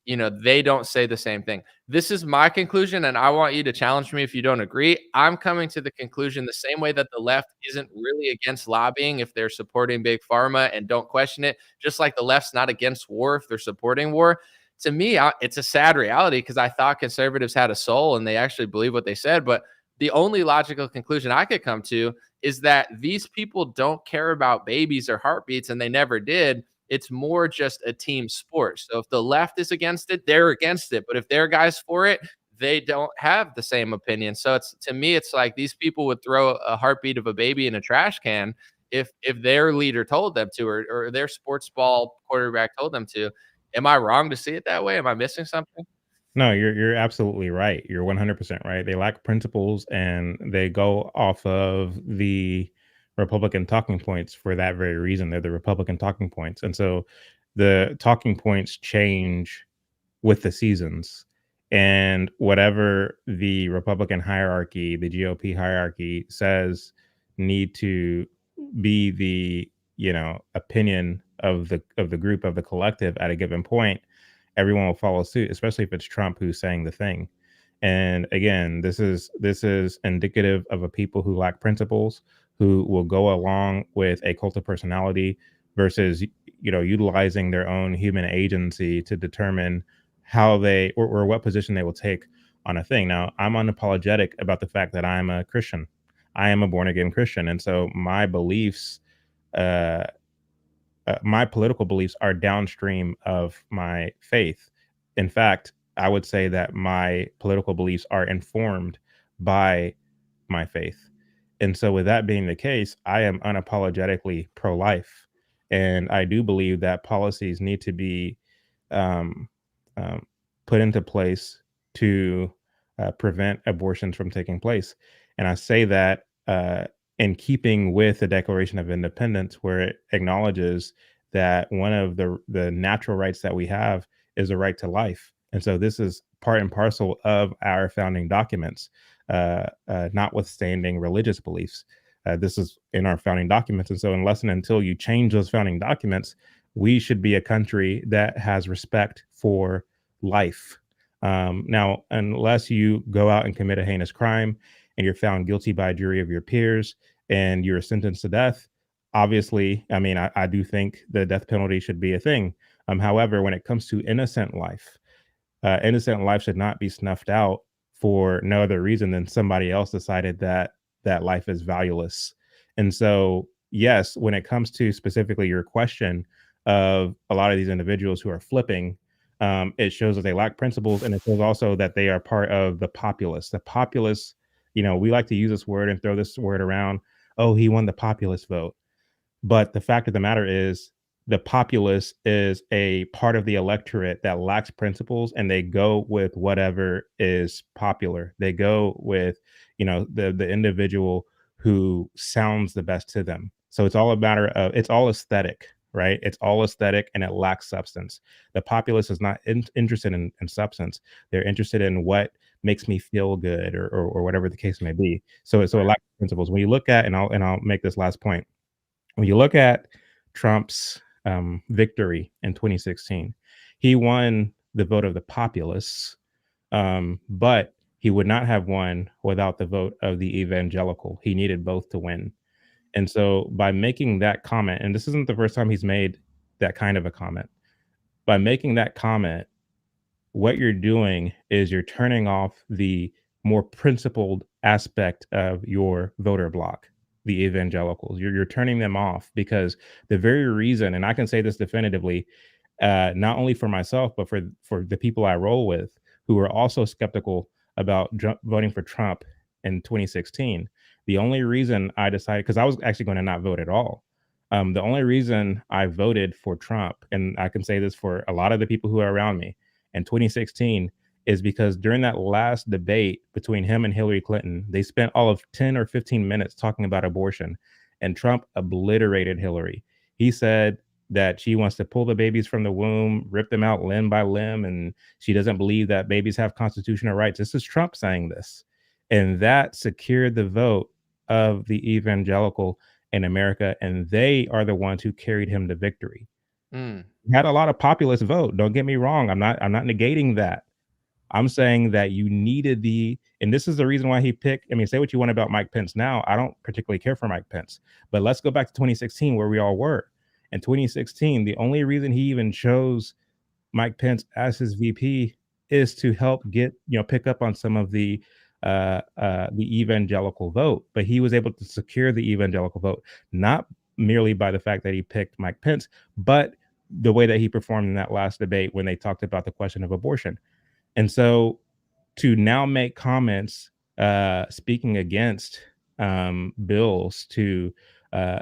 they don't say the same thing? This is my conclusion, and I want you to challenge me if you don't agree. I'm coming to the conclusion the same way that the left isn't really against lobbying if they're supporting big pharma and don't question it, just like the left's not against war if they're supporting war. To me, it's a sad reality, because I thought conservatives had a soul and they actually believe what they said. But the only logical conclusion I could come to is that these people don't care about babies or heartbeats, and they never did. It's more just a team sport. So if the left is against it, they're against it. But if they're guys for it, they don't have the same opinion. So to me, it's like these people would throw a heartbeat of a baby in a trash can if their leader told them to, or their sports ball quarterback told them to. Am I wrong to see it that way? Am I missing something? No, you're absolutely right. You're 100% right. They lack principles, and they go off of the Republican talking points for that very reason. They're the Republican talking points. And so the talking points change with the seasons. And whatever the Republican hierarchy, the GOP hierarchy says need to be the, opinion of the group, of the collective at a given point, everyone will follow suit, especially if it's Trump who's saying the thing. And again, this is indicative of a people who lack principles, who will go along with a cult of personality versus utilizing their own human agency to determine how they or what position they will take on a thing. Now, I'm unapologetic about the fact that I'm a Christian. I am a born again Christian, and so my beliefs, uh, my political beliefs are downstream of my faith. In fact, I would say that my political beliefs are informed by my faith. And so, with that being the case, I am unapologetically pro life. And I do believe that policies need to be um, um, put into place to prevent abortions from taking place. And I say that in keeping with the Declaration of Independence, where it acknowledges that one of the natural rights that we have is the right to life. And so this is part and parcel of our founding documents, notwithstanding religious beliefs. This is in our founding documents. And so unless and until you change those founding documents, we should be a country that has respect for life. Now, unless you go out and commit a heinous crime and you're found guilty by a jury of your peers and you're sentenced to death, obviously, I mean, I do think the death penalty should be a thing. However, when it comes to innocent life should not be snuffed out for no other reason than somebody else decided that that life is valueless. And so, yes, when it comes to specifically your question of a lot of these individuals who are flipping, it shows that they lack principles, and it shows also that they are part of the populace. The populace, we like to use this word and throw this word around. Oh, he won the populist vote. But the fact of the matter is, the populace is a part of the electorate that lacks principles, and they go with whatever is popular. They go with, the individual who sounds the best to them. So it's all a matter of, it's all aesthetic, right? It's all aesthetic and it lacks substance. The populace is not interested in substance. They're interested in what makes me feel good, or whatever the case may be. So it lacks principles. When you look at, and I'll make this last point. When you look at Trump's victory in 2016, he won the vote of the populace, but he would not have won without the vote of the evangelical. He needed both to win. And so by making that comment, and this isn't the first time he's made that kind of a comment, by making that comment, what you're doing is you're turning off the more principled aspect of your voter bloc, the evangelicals. You're turning them off, because the very reason, and I can say this definitively, not only for myself, but for the people I roll with, who are also skeptical about voting for Trump in 2016. The only reason I decided, because I was actually going to not vote at all. The only reason I voted for Trump, and I can say this for a lot of the people who are around me, in 2016, is because during that last debate between him and Hillary Clinton, they spent all of 10 or 15 minutes talking about abortion, and Trump obliterated Hillary. He said that she wants to pull the babies from the womb, rip them out limb by limb, and she doesn't believe that babies have constitutional rights. This is Trump saying this. And that secured the vote of the evangelical in America, and they are the ones who carried him to victory. Mm. Had a lot of populist vote. Don't get me wrong. I'm not negating that. I'm saying that you needed and this is the reason why he picked. I mean, say what you want about Mike Pence now. I don't particularly care for Mike Pence, but let's go back to 2016, where we all were. In 2016, the only reason he even chose Mike Pence as his VP is to help pick up on some of the evangelical vote. But he was able to secure the evangelical vote, not merely by the fact that he picked Mike Pence, but the way that he performed in that last debate when they talked about the question of abortion. And so to now make comments speaking against bills to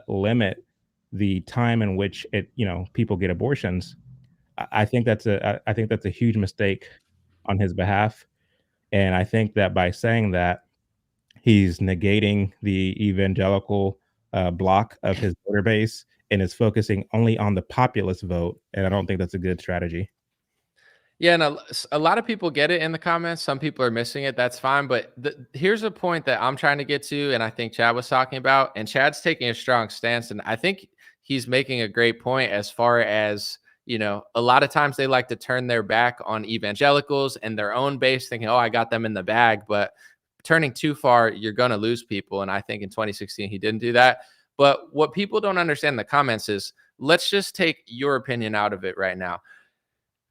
limit the time in which people get abortions, I think that's a huge mistake on his behalf. And I think that by saying that, he's negating the evangelical block of his voter base and is focusing only on the populist vote. And I don't think that's a good strategy. Yeah, and a lot of people get it in the comments. Some people are missing it. That's fine. But here's a point that I'm trying to get to, and I think Chad was talking about. And Chad's taking a strong stance, and I think he's making a great point as far as, a lot of times they like to turn their back on evangelicals and their own base, thinking, oh, I got them in the bag. But turning too far, you're going to lose people. And I think in 2016, he didn't do that. But what people don't understand in the comments is, let's just take your opinion out of it right now.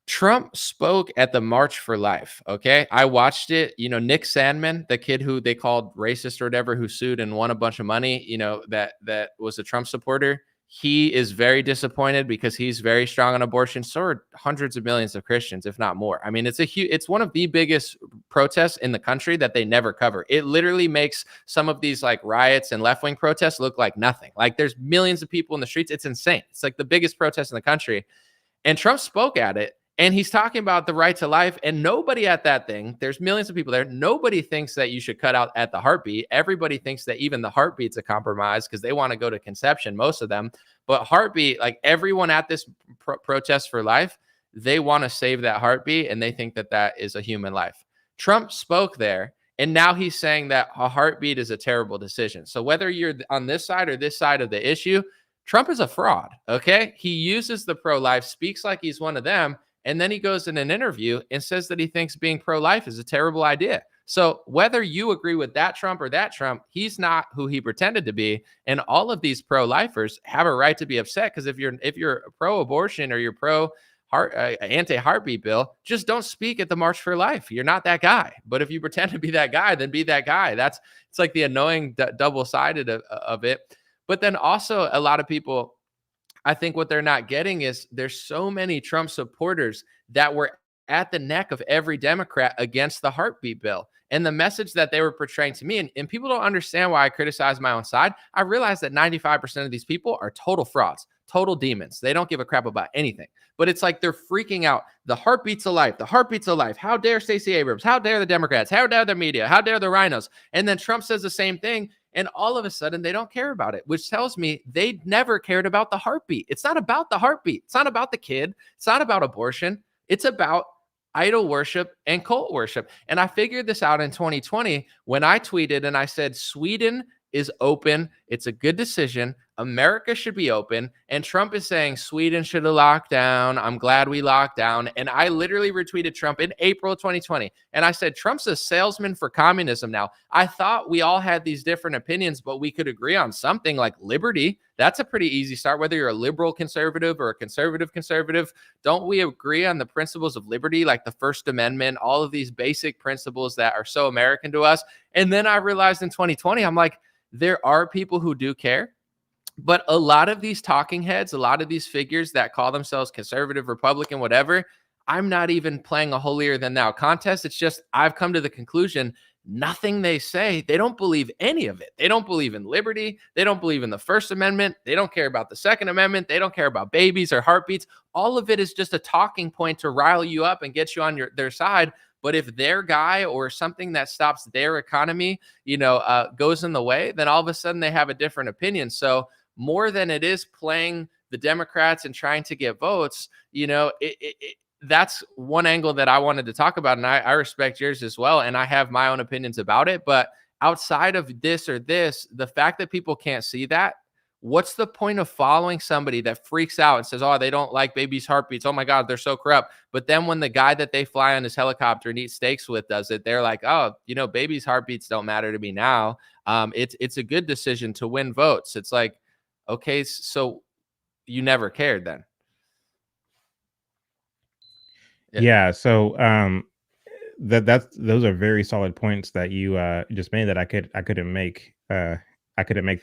Trump spoke at the March for Life. Okay. I watched it. Nick Sandman, the kid who they called racist or whatever, who sued and won a bunch of money, that was a Trump supporter. He is very disappointed because he's very strong on abortion. So are hundreds of millions of Christians, if not more. I mean, it's one of the biggest protests in the country that they never cover. It literally makes some of these like riots and left-wing protests look like nothing. Like there's millions of people in the streets. It's insane. It's like the biggest protest in the country. And Trump spoke at it. And he's talking about the right to life, and nobody at that thing, there's millions of people there. Nobody thinks that you should cut out at the heartbeat. Everybody thinks that even the heartbeat's a compromise because they want to go to conception, most of them. But heartbeat, like everyone at this protest for life, they want to save that heartbeat, and they think that that is a human life. Trump spoke there, and now he's saying that a heartbeat is a terrible decision. So whether you're on this side or this side of the issue, Trump is a fraud, okay? He uses the pro-life, speaks like he's one of them, and then he goes in an interview and says that he thinks being pro-life is a terrible idea. So whether you agree with that Trump or that Trump, he's not who he pretended to be. And all of these pro-lifers have a right to be upset, because if you're pro-abortion or you're anti-heartbeat bill, just don't speak at the March for Life. You're not that guy. But if you pretend to be that guy, then be that guy. It's like the annoying double-sided of it. But then also a lot of people, I think what they're not getting is there's so many Trump supporters that were at the neck of every Democrat against the heartbeat bill. And the message that they were portraying to me, and people don't understand why I criticize my own side. I realize that 95% of these people are total frauds, total demons. They don't give a crap about anything. But it's like they're freaking out. The heartbeats of life. The heartbeats of life. How dare Stacey Abrams? How dare the Democrats? How dare the media? How dare the rhinos? And then Trump says the same thing. And all of a sudden, they don't care about it, which tells me they never cared about the heartbeat. It's not about the heartbeat. It's not about the kid. It's not about abortion. It's about idol worship and cult worship. And I figured this out in 2020 when I tweeted and I said, Sweden is open. It's a good decision. America should be open. And Trump is saying Sweden should have locked down. I'm glad we locked down. And I literally retweeted Trump in April 2020. And I said, Trump's a salesman for communism now. I thought we all had these different opinions, but we could agree on something like liberty. That's a pretty easy start, whether you're a liberal conservative or a conservative conservative. Don't we agree on the principles of liberty, like the First Amendment, all of these basic principles that are so American to us? And then I realized in 2020, I'm like, there are people who do care, but a lot of these talking heads, a lot of these figures that call themselves conservative, Republican, whatever, I'm not even playing a holier than thou contest. It's just I've come to the conclusion nothing they say, they don't believe any of it. They don't believe in liberty. They don't believe in the First Amendment. They don't care about the Second Amendment. They don't care about babies or heartbeats. All of it is just a talking point to rile you up and get you on their side. But if their guy or something that stops their economy, goes in the way, then all of a sudden they have a different opinion. So more than it is playing the Democrats and trying to get votes, that's one angle that I wanted to talk about. And I respect yours as well. And I have my own opinions about it. But outside of this or this, the fact that people can't see that, what's the point of following somebody that freaks out and says, oh, they don't like babies' heartbeats. Oh my God, they're so corrupt. But then when the guy that they fly on his helicopter and eat steaks with does it, they're like, oh, babies' heartbeats don't matter to me now. It's a good decision to win votes. It's like, okay, so you never cared then. Yeah. So those are very solid points that you just made that I couldn't make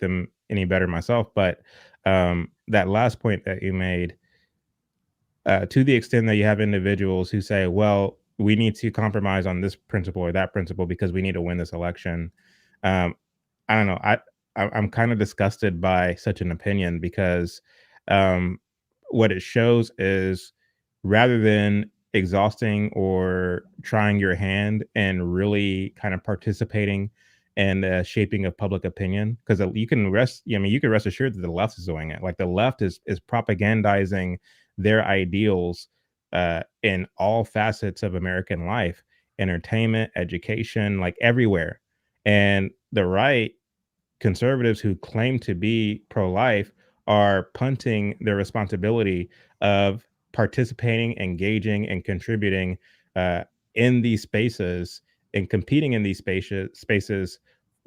them any better myself. But that last point that you made, to the extent that you have individuals who say, well, we need to compromise on this principle or that principle because we need to win this election. I don't know. I'm kind of disgusted by such an opinion because what it shows is rather than exhausting or trying your hand and really kind of participating in the shaping of public opinion, because you can rest assured that the left is doing it. Like the left is propagandizing their ideals in all facets of American life, entertainment, education, like everywhere. And the right, conservatives who claim to be pro-life, are punting their responsibility of participating, engaging, and contributing in these spaces and competing in these spaces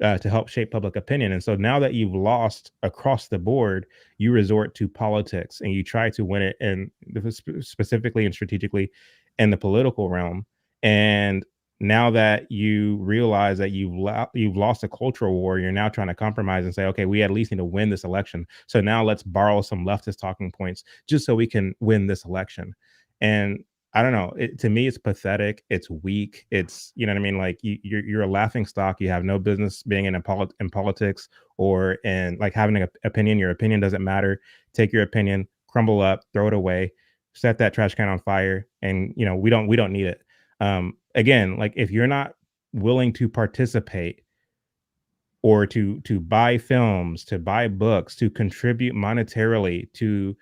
to help shape public opinion. And so now that you've lost across the board, you resort to politics and you try to win it, and specifically and strategically in the political realm. And now that you realize that you've lost a cultural war, you're now trying to compromise and say, okay, we at least need to win this election. So now let's borrow some leftist talking points just so we can win this election. And I don't know. To me, it's pathetic. It's weak. It's, you know what I mean? Like you're a laughing stock. You have no business being in politics or in like having an opinion. Your opinion doesn't matter. Take your opinion, crumble up, throw it away, set that trash can on fire. And, we don't need it. Again, like if you're not willing to participate or to buy films, to buy books, to contribute monetarily to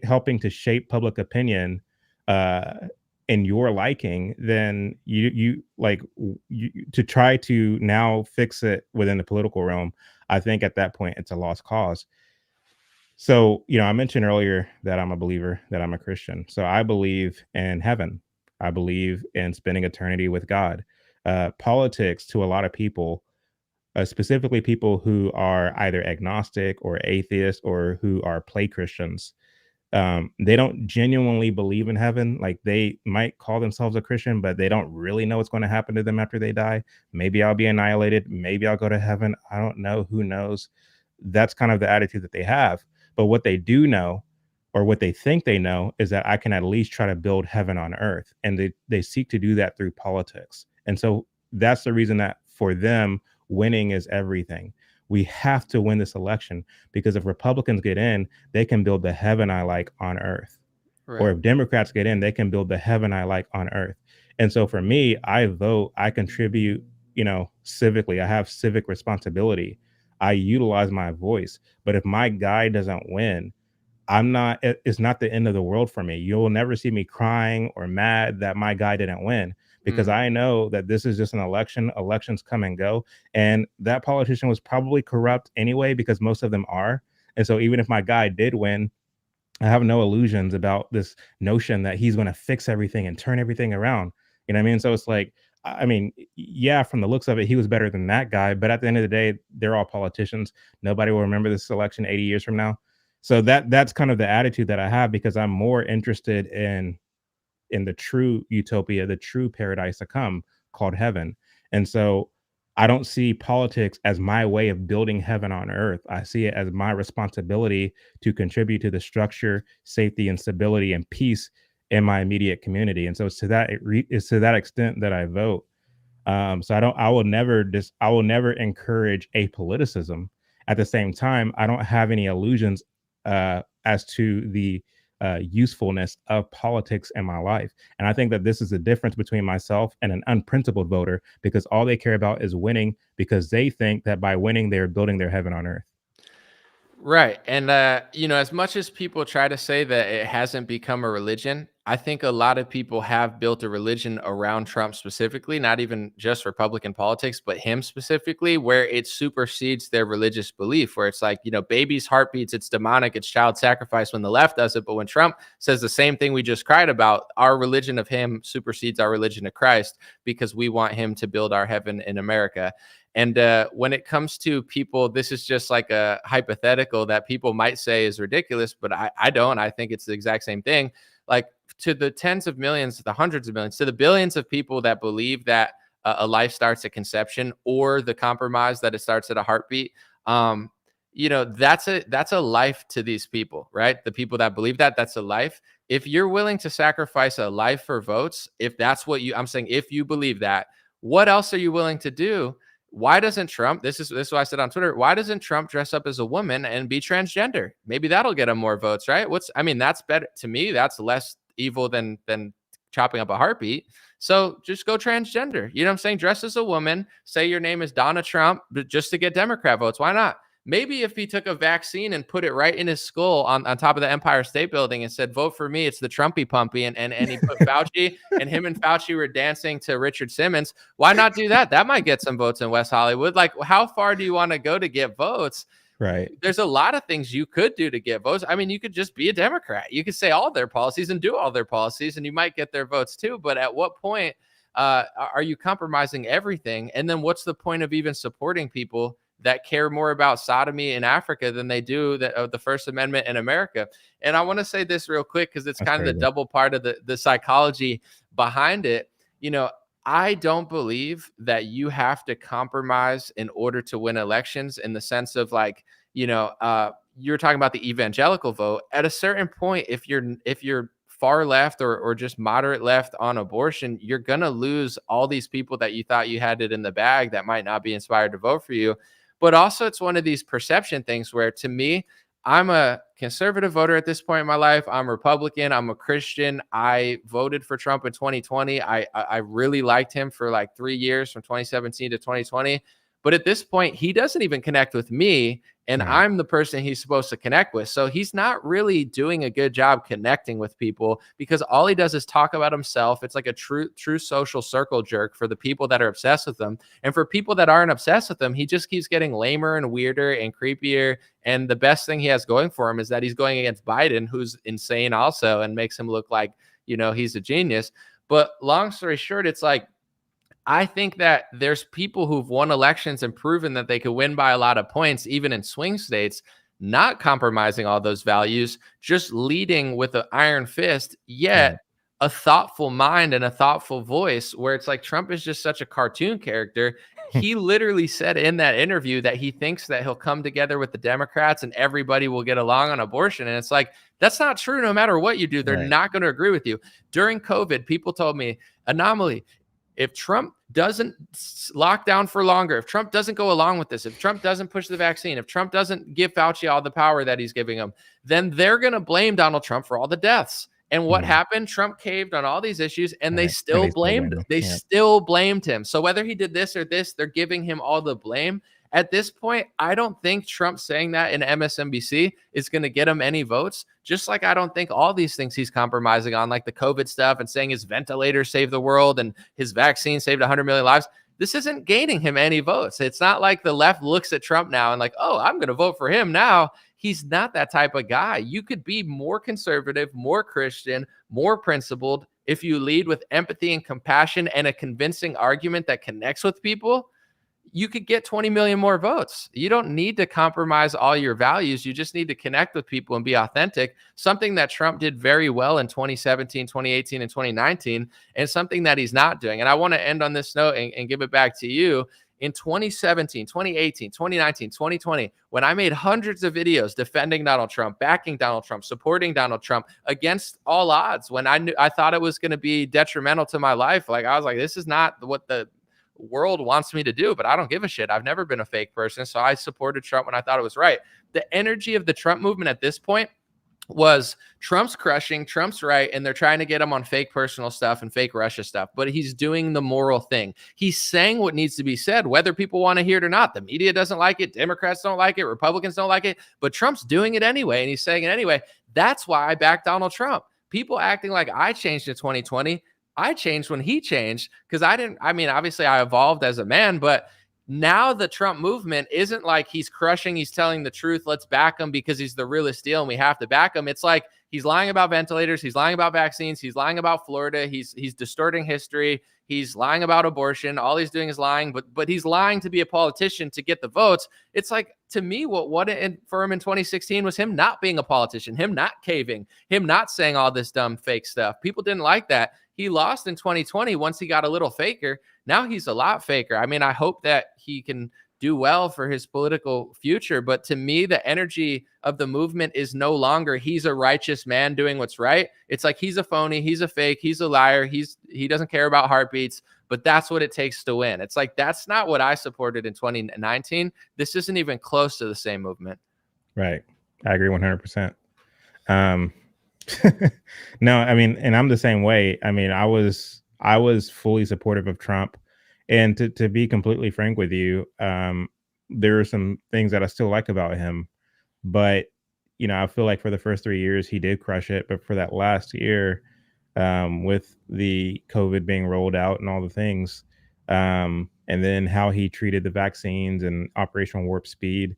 helping to shape public opinion in your liking, then you to try to now fix it within the political realm. I think at that point it's a lost cause. So, I mentioned earlier that I'm a believer, that I'm a Christian. So I believe in heaven. I believe in spending eternity with God. Politics to a lot of people, specifically people who are either agnostic or atheist or who are play Christians, they don't genuinely believe in heaven. Like they might call themselves a Christian, but they don't really know what's going to happen to them after they die. Maybe I'll be annihilated. Maybe I'll go to heaven. I don't know. Who knows? That's kind of the attitude that they have. But what they do know, or what they think they know, is that I can at least try to build heaven on earth. And they seek to do that through politics. And so that's the reason that for them, winning is everything. we have to win this election, because if Republicans get in, they can build the heaven I like on earth. Or Right. if Democrats get in, they can build the heaven I like on earth. And so for me, I vote, I contribute, civically. I have civic responsibility. I utilize my voice. But if my guy doesn't win, it's not the end of the world for me. You'll never see me crying or mad that my guy didn't win, because Mm. I know that this is just an election. Elections come and go. And that politician was probably corrupt anyway, because most of them are. And so even if my guy did win, I have no illusions about this notion that he's going to fix everything and turn everything around. You know what I mean? So it's like, I mean, yeah, from the looks of it, he was better than that guy. But at the end of the day, they're all politicians. Nobody will remember this election 80 years from now. So that's kind of the attitude that I have, because I'm more interested in the true utopia, the true paradise to come, called heaven. And so I don't see politics as my way of building heaven on earth. I see it as my responsibility to contribute to the structure, safety, and stability and peace in my immediate community. And so it's to that extent that I vote. So I will never encourage apoliticism. At the same time, I don't have any illusions as to the usefulness of politics in my life. And I think that this is the difference between myself and an unprincipled voter, because all they care about is winning, because they think that by winning, they're building their heaven on earth. Right. And, as much as people try to say that it hasn't become a religion, I think a lot of people have built a religion around Trump specifically, not even just Republican politics, but him specifically, where it supersedes their religious belief, where it's like, baby's heartbeats, it's demonic, it's child sacrifice when the left does it. But when Trump says the same thing we just cried about, our religion of him supersedes our religion of Christ, because we want him to build our heaven in America. And when it comes to people, this is just like a hypothetical that people might say is ridiculous, but I don't. I think it's the exact same thing. Like, to the tens of millions, to the hundreds of millions, to the billions of people that believe that a life starts at conception, or the compromise that it starts at a heartbeat. That's a life to these people, right? The people that believe that, that's a life. If you're willing to sacrifice a life for votes, if that's what I'm saying, if you believe that, what else are you willing to do? Why doesn't Trump, this is what I said on Twitter, why doesn't Trump dress up as a woman and be transgender? Maybe that'll get him more votes, right? That's better to me. That's less evil than chopping up a heartbeat. So just go transgender. You know what I'm saying? Dress as a woman, say your name is Donna Trump, but just to get Democrat votes. Why not? Maybe if he took a vaccine and put it right in his skull on top of the Empire State Building and said, vote for me, it's the Trumpy Pumpy, and he put Fauci, and him and Fauci were dancing to Richard Simmons. Why not do that? That might get some votes in West Hollywood. Like, how far do you want to go to get votes? Right. There's a lot of things you could do to get votes. I mean, you could just be a Democrat. You could say all their policies and do all their policies, and you might get their votes too. But at what point are you compromising everything? And then what's the point of even supporting people that care more about sodomy in Africa than they do the First Amendment in America? And I want to say this real quick, because it's That's kind of the crazy. double part of the psychology behind it. I don't believe that you have to compromise in order to win elections, in the sense of, like, you're talking about the evangelical vote. At a certain point, if you're far left or just moderate left on abortion, you're going to lose all these people that you thought you had it in the bag that might not be inspired to vote for you. But also, it's one of these perception things where, to me, I'm a conservative voter at this point in my life. I'm Republican. I'm a Christian. I voted for Trump in 2020. I really liked him for like 3 years, from 2017 to 2020. But at this point, he doesn't even connect with me, and Right. I'm the person he's supposed to connect with. So he's not really doing a good job connecting with people, because all he does is talk about himself. It's like a true social circle jerk for the people that are obsessed with him. And for people that aren't obsessed with him, he just keeps getting lamer and weirder and creepier. And the best thing he has going for him is that he's going against Biden, who's insane also, and makes him look like, he's a genius. But long story short, it's like, I think that there's people who've won elections and proven that they could win by a lot of points, even in swing states, not compromising all those values, just leading with an iron fist, yet Right. a thoughtful mind and a thoughtful voice, where it's like Trump is just such a cartoon character. He literally said in that interview that he thinks that he'll come together with the Democrats and everybody will get along on abortion. And it's like, that's not true. No matter what you do, they're Right. not going to agree with you. During COVID, people told me, Anomaly, If Trump doesn't lock down for longer, if Trump doesn't go along with this, if Trump doesn't push the vaccine, if Trump doesn't give Fauci all the power that he's giving him, then they're going to blame Donald Trump for all the deaths. And what happened? Trump caved on all these issues, and they still blamed him. They still blamed him. So whether he did this or this, they're giving him all the blame. At this point, I don't think Trump saying that in MSNBC is going to get him any votes. Just like I don't think all these things he's compromising on, like the COVID stuff and saying his ventilator saved the world and his vaccine saved 100 million lives, this isn't gaining him any votes. It's not like the left looks at Trump now and like, oh, I'm going to vote for him now. He's not that type of guy. You could be more conservative, more Christian, more principled if you lead with empathy and compassion and a convincing argument that connects with people. You could get 20 million more votes. You don't need to compromise all your values. You just need to connect with people and be authentic, something that Trump did very well in 2017, 2018, and 2019, and something that he's not doing. And I want to end on this note and give it back to you. In 2017, 2018, 2019, 2020, when I made hundreds of videos defending Donald Trump, backing Donald Trump, supporting Donald Trump against all odds, when I thought it was going to be detrimental to my life, like I was like, this is not what the world wants me to do, but I don't give a shit. I've never been a fake person. So I supported Trump when I thought it was right. The energy of the Trump movement at this point was Trump's crushing, Trump's right, and they're trying to get him on fake personal stuff and fake Russia stuff, but he's doing the moral thing. He's saying what needs to be said, whether people want to hear it or not. The media doesn't like it. Democrats don't like it. Republicans don't like it, but Trump's doing it anyway, and he's saying it anyway. That's why I backed Donald Trump. People acting like I changed in 2020. I changed when he changed because obviously I evolved as a man, but now the Trump movement isn't like he's crushing, he's telling the truth, let's back him because he's the realest deal and we have to back him. It's like he's lying about ventilators, he's lying about vaccines, he's lying about Florida, he's distorting history, he's lying about abortion. All he's doing is lying, but he's lying to be a politician to get the votes. It's like, to me, what for him in 2016 was him not being a politician, him not caving, him not saying all this dumb fake stuff. People didn't like that. He lost in 2020 once he got a little faker. Now he's a lot faker. I mean, I hope that he can do well for his political future. But to me, the energy of the movement is no longer he's a righteous man doing what's right. It's like he's a phony, he's a fake, he's a liar, he doesn't care about heartbeats, but that's what it takes to win. It's like that's not what I supported in 2019. This isn't even close to the same movement. Right. I agree 100%. No, I mean, and I'm the same way. I mean, I was fully supportive of Trump, and to be completely frank with you, there are some things that I still like about him, but I feel like for the first 3 years he did crush it, but for that last year, with the COVID being rolled out and all the things, and then how he treated the vaccines and Operation Warp Speed,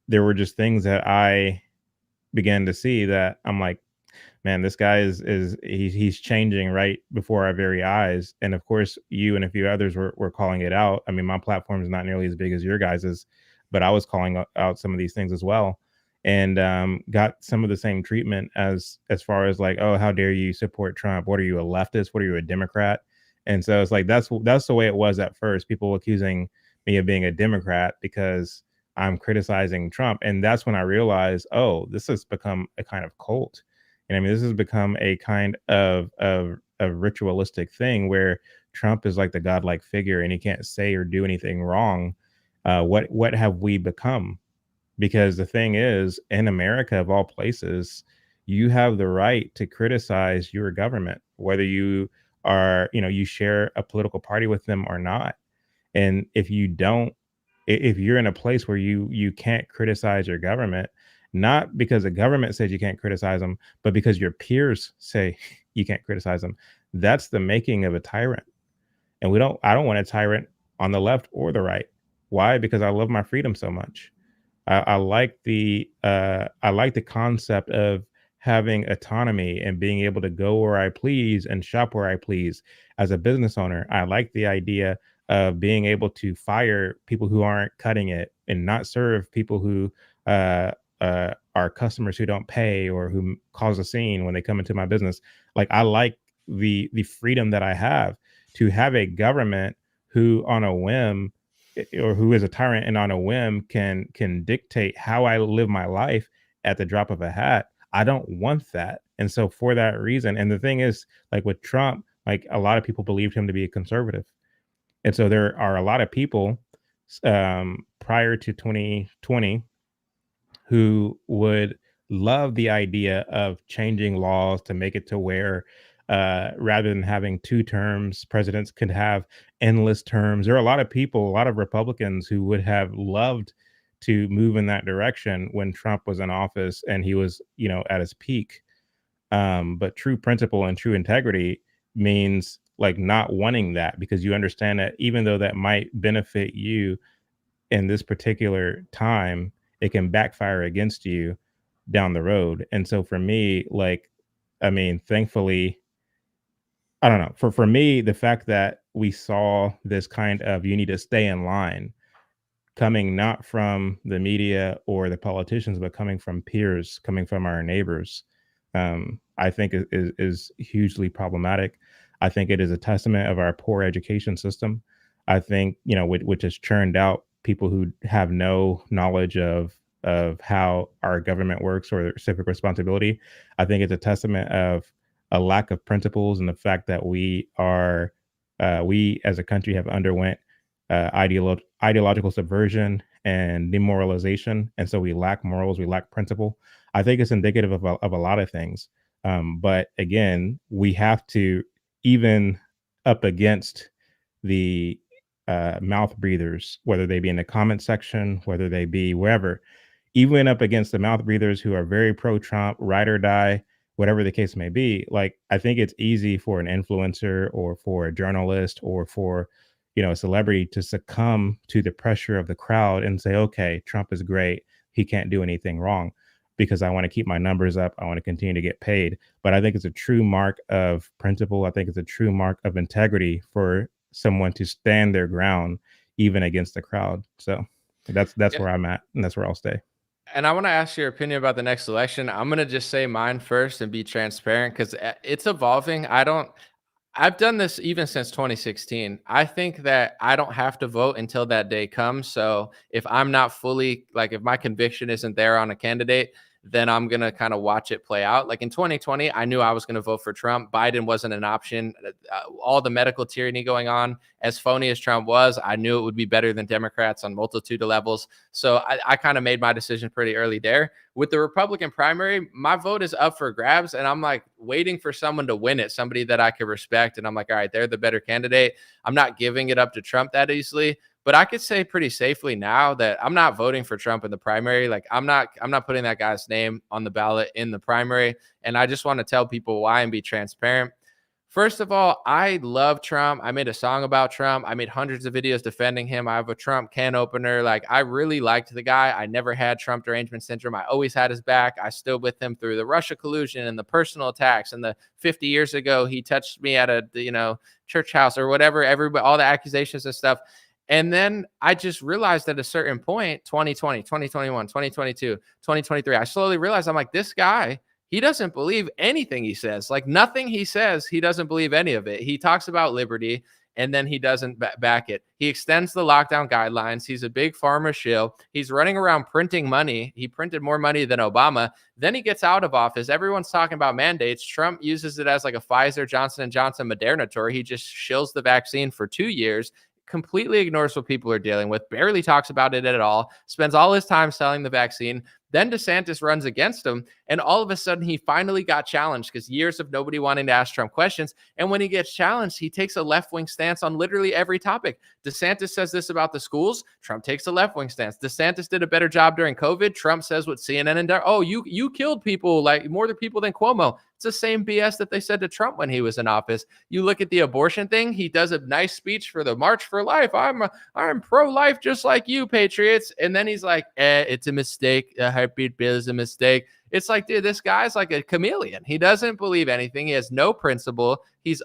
there were just things that I began to see that I'm like, man, this guy he's changing right before our very eyes. And of course, you and a few others were calling it out. I mean, my platform is not nearly as big as your guys's, but I was calling out some of these things as well, and got some of the same treatment as far as like, oh, how dare you support Trump? What are you, a leftist? What are you, a Democrat? And so it's like that's the way it was at first. People accusing me of being a Democrat because I'm criticizing Trump, and that's when I realized, oh, this has become a kind of cult. And I mean, this has become a kind of ritualistic thing where Trump is like the godlike figure and he can't say or do anything wrong. What have we become? Because the thing is, in America, of all places, you have the right to criticize your government, whether you are, you share a political party with them or not. And if you don't, if you're in a place where you can't criticize your government, not because the government says you can't criticize them, but because your peers say you can't criticize them, that's the making of a tyrant. And I don't want a tyrant on the left or the right. Why? Because I love my freedom so much. I like the concept of having autonomy and being able to go where I please and shop where I please. As a business owner, I like the idea of being able to fire people who aren't cutting it and not serve people who are customers who don't pay or who cause a scene when they come into my business. Like, I like the freedom that I have to have a government who on a whim, or who is a tyrant and on a whim can dictate how I live my life at the drop of a hat. I don't want that. And so for that reason, and the thing is, like with Trump, Like a lot of people believed him to be a conservative. And so there are a lot of people prior to 2020 who would love the idea of changing laws to make it to where rather than having two terms, presidents could have endless terms. There are a lot of people, a lot of Republicans who would have loved to move in that direction when Trump was in office and he was, at his peak. But true principle and true integrity means like not wanting that because you understand that even though that might benefit you in this particular time, it can backfire against you down the road. And so for me, like, I mean, thankfully, I don't know. For me, the fact that we saw this kind of you need to stay in line coming not from the media or the politicians, but coming from peers, coming from our neighbors, I think is hugely problematic. I think it is a testament of our poor education system. I think which has churned out people who have no knowledge of how our government works or civic responsibility. I think it's a testament of a lack of principles and the fact that we as a country have underwent ideological subversion and demoralization, and so we lack morals, we lack principle. I think it's indicative of a lot of things. But again, we have to, even up against the mouth breathers, whether they be in the comment section, whether they be wherever, even up against the mouth breathers who are very pro-Trump, ride or die, whatever the case may be. Like, I think it's easy for an influencer or for a journalist or for a celebrity to succumb to the pressure of the crowd and say, okay, Trump is great, he can't do anything wrong, because I want to keep my numbers up, I want to continue to get paid. But I think it's a true mark of principle. I think it's a true mark of integrity for someone to stand their ground even against the crowd. So that's Yeah. where I'm at, and that's where I'll stay. And I want to ask your opinion about the next election. I'm going to just say mine first and be transparent because it's evolving. I've done this even since 2016. I think that I don't have to vote until that day comes. So if I'm not fully, like, if my conviction isn't there on a candidate, then I'm going to kind of watch it play out. Like in 2020, I knew I was going to vote for Trump. Biden wasn't an option. All the medical tyranny going on, as phony as Trump was, I knew it would be better than Democrats on multitude of levels. So I kind of made my decision pretty early there. With the Republican primary, my vote is up for grabs. And I'm like waiting for someone to win it, somebody that I could respect. And I'm like, all right, they're the better candidate. I'm not giving it up to Trump that easily. But I could say pretty safely now that I'm not voting for Trump in the primary. Like I'm not putting that guy's name on the ballot in the primary. And I just want to tell people why and be transparent. First of all, I love Trump. I made a song about Trump. I made hundreds of videos defending him. I have a Trump can opener. Like, I really liked the guy. I never had Trump derangement syndrome. I always had his back. I stood with him through the Russia collusion and the personal attacks. And the 50 years ago, he touched me at a, church house or whatever, everybody, all the accusations and stuff. And then I just realized at a certain point, 2020, 2021, 2022, 2023, I slowly realized I'm like, this guy, he doesn't believe anything he says. Like nothing he says, he doesn't believe any of it. He talks about liberty and then he doesn't back it. He extends the lockdown guidelines. He's a big pharma shill. He's running around printing money. He printed more money than Obama. Then he gets out of office. Everyone's talking about mandates. Trump uses it as like a Pfizer, Johnson & Johnson, Moderna tour. He just shills the vaccine for 2 years, completely ignores what people are dealing with, barely talks about it at all, spends all his time selling the vaccine. Then DeSantis runs against him, and all of a sudden he finally got challenged because years of nobody wanting to ask Trump questions. And when he gets challenged, he takes a left-wing stance on literally every topic. DeSantis says this about the schools, Trump takes a left-wing stance. DeSantis did a better job during COVID. Trump says what CNN and you killed people, like more than people than Cuomo. It's the same BS that they said to Trump when he was in office. You look at the abortion thing, he does a nice speech for the March for Life. I'm pro-life just like you, patriots. And then he's like, it's a mistake. Heartbeat bill is a mistake. It's like, dude, this guy's like a chameleon. He doesn't believe anything. He has no principle. He's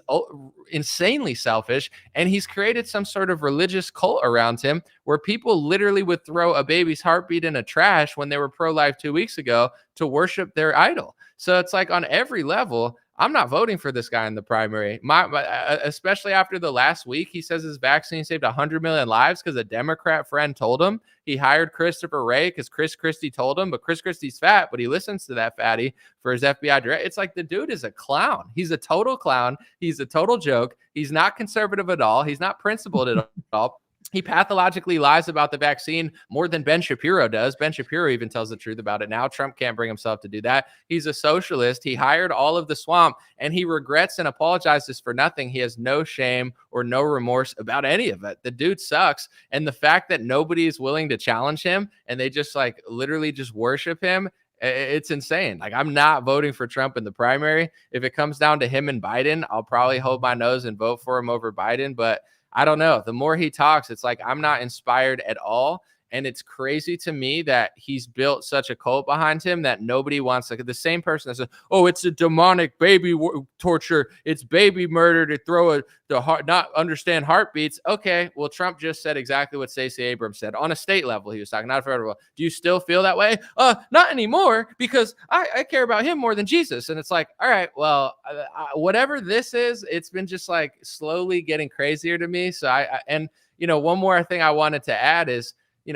insanely selfish. And he's created some sort of religious cult around him where people literally would throw a baby's heartbeat in a trash when they were pro-life 2 weeks ago to worship their idol. So it's like on every level, I'm not voting for this guy in the primary. Especially after the last week, he says his vaccine saved 100 million lives because a Democrat friend told him. He hired Christopher Wray because Chris Christie told him, but Chris Christie's fat, but he listens to that fatty for his FBI direct. It's like the dude is a clown. He's a total clown. He's a total joke. He's not conservative at all. He's not principled at all. He pathologically lies about the vaccine more than Ben Shapiro does. Ben Shapiro even tells the truth about it now. Trump can't bring himself to do that. He's a socialist. He hired all of the swamp, and he regrets and apologizes for nothing. He has no shame or no remorse about any of it. The dude sucks. And the fact that nobody is willing to challenge him and they just like literally just worship him, it's insane. Like, I'm not voting for Trump in the primary. If it comes down to him and Biden, I'll probably hold my nose and vote for him over Biden. But I don't know. The more he talks, it's like I'm not inspired at all. And it's crazy to me that he's built such a cult behind him that nobody wants. Like the same person that says, "Oh, it's a demonic baby torture. It's baby murder to throw the heart, not understand heartbeats." Okay, well, Trump just said exactly what Stacey Abrams said on a state level. He was talking, not federal. Do you still feel that way? Not anymore, because I care about him more than Jesus. And it's like, all right, well, whatever this is, it's been just like slowly getting crazier to me. So and one more thing I wanted to add is,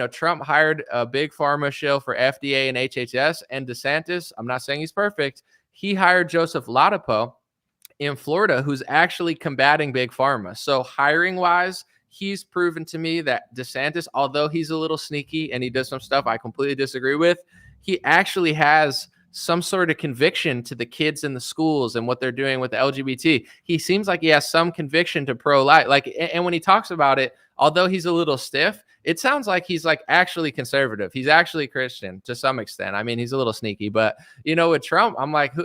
Trump hired a big pharma shill for FDA and HHS, and DeSantis, I'm not saying he's perfect, he hired Joseph Ladapo in Florida, who's actually combating big pharma. So hiring wise, he's proven to me that DeSantis, although he's a little sneaky and he does some stuff I completely disagree with, he actually has some sort of conviction to the kids in the schools and what they're doing with the LGBT. He seems like he has some conviction to pro-life. Like, and when he talks about it, although he's a little stiff, it sounds like he's like actually conservative. He's actually Christian to some extent. I mean, he's a little sneaky, but with Trump, I'm like,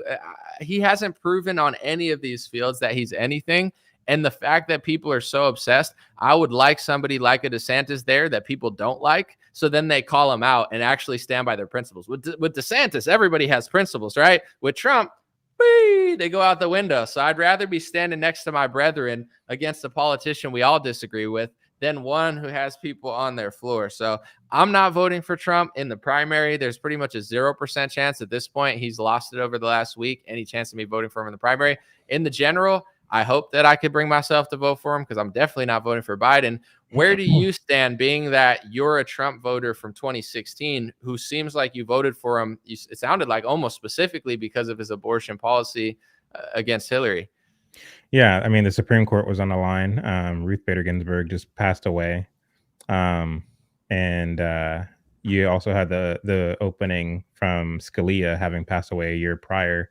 he hasn't proven on any of these fields that he's anything. And the fact that people are so obsessed, I would like somebody like a DeSantis there that people don't like. So then they call him out and actually stand by their principles. With DeSantis, everybody has principles, right? With Trump, they go out the window. So I'd rather be standing next to my brethren against a politician we all disagree with than one who has people on their floor. So I'm not voting for Trump in the primary. There's pretty much a 0% chance at this point. He's lost it over the last week. Any chance of me voting for him in the primary? In the general, I hope that I could bring myself to vote for him because I'm definitely not voting for Biden. Where do you stand, being that you're a Trump voter from 2016 who seems like you voted for him? It sounded like almost specifically because of his abortion policy against Hillary. Yeah, I mean, the Supreme Court was on the line. Ruth Bader Ginsburg just passed away. And you also had the opening from Scalia having passed away a year prior.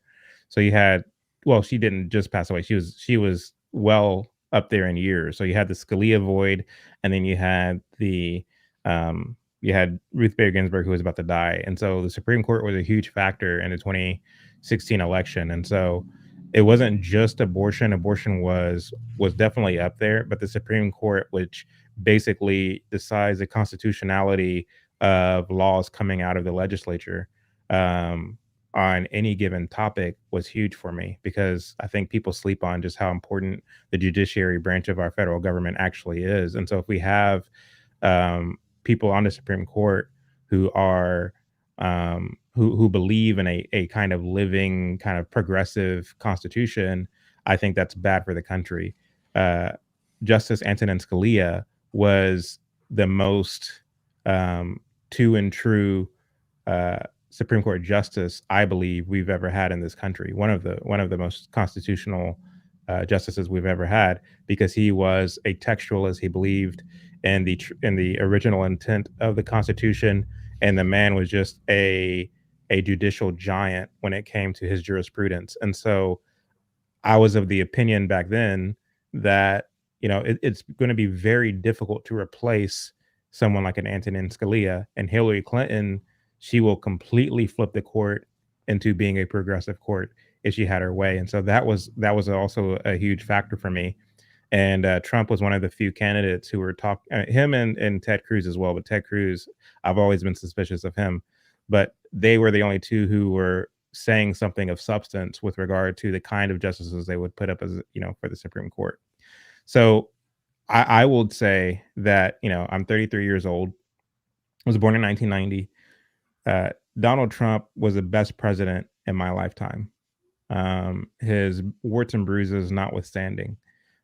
So you had, well, she didn't just pass away. She was well up there in years. So you had the Scalia void, and then you had you had Ruth Bader Ginsburg, who was about to die. And so the Supreme Court was a huge factor in the 2016 election. And so it wasn't just abortion. Abortion was definitely up there, but the Supreme Court, which basically decides the constitutionality of laws coming out of the legislature on any given topic, was huge for me, because I think people sleep on just how important the judiciary branch of our federal government actually is. And so if we have people on the Supreme Court who are who believe in a kind of living, kind of progressive constitution, I think that's bad for the country. Justice Antonin Scalia was the most true and true Supreme Court justice I believe we've ever had in this country. One of the most constitutional justices we've ever had, because he was a textualist. He believed in the original intent of the Constitution, and the man was just a judicial giant when it came to his jurisprudence. And so I was of the opinion back then that, it's going to be very difficult to replace someone like an Antonin Scalia. And Hillary Clinton, she will completely flip the court into being a progressive court if she had her way. And so that was also a huge factor for me. And Trump was one of the few candidates who were talking, him and Ted Cruz as well. But Ted Cruz, I've always been suspicious of him. But they were the only two who were saying something of substance with regard to the kind of justices they would put up as, for the Supreme Court. So I would say that, I'm 33 years old. I was born in 1990. Donald Trump was the best president in my lifetime. his warts and bruises notwithstanding.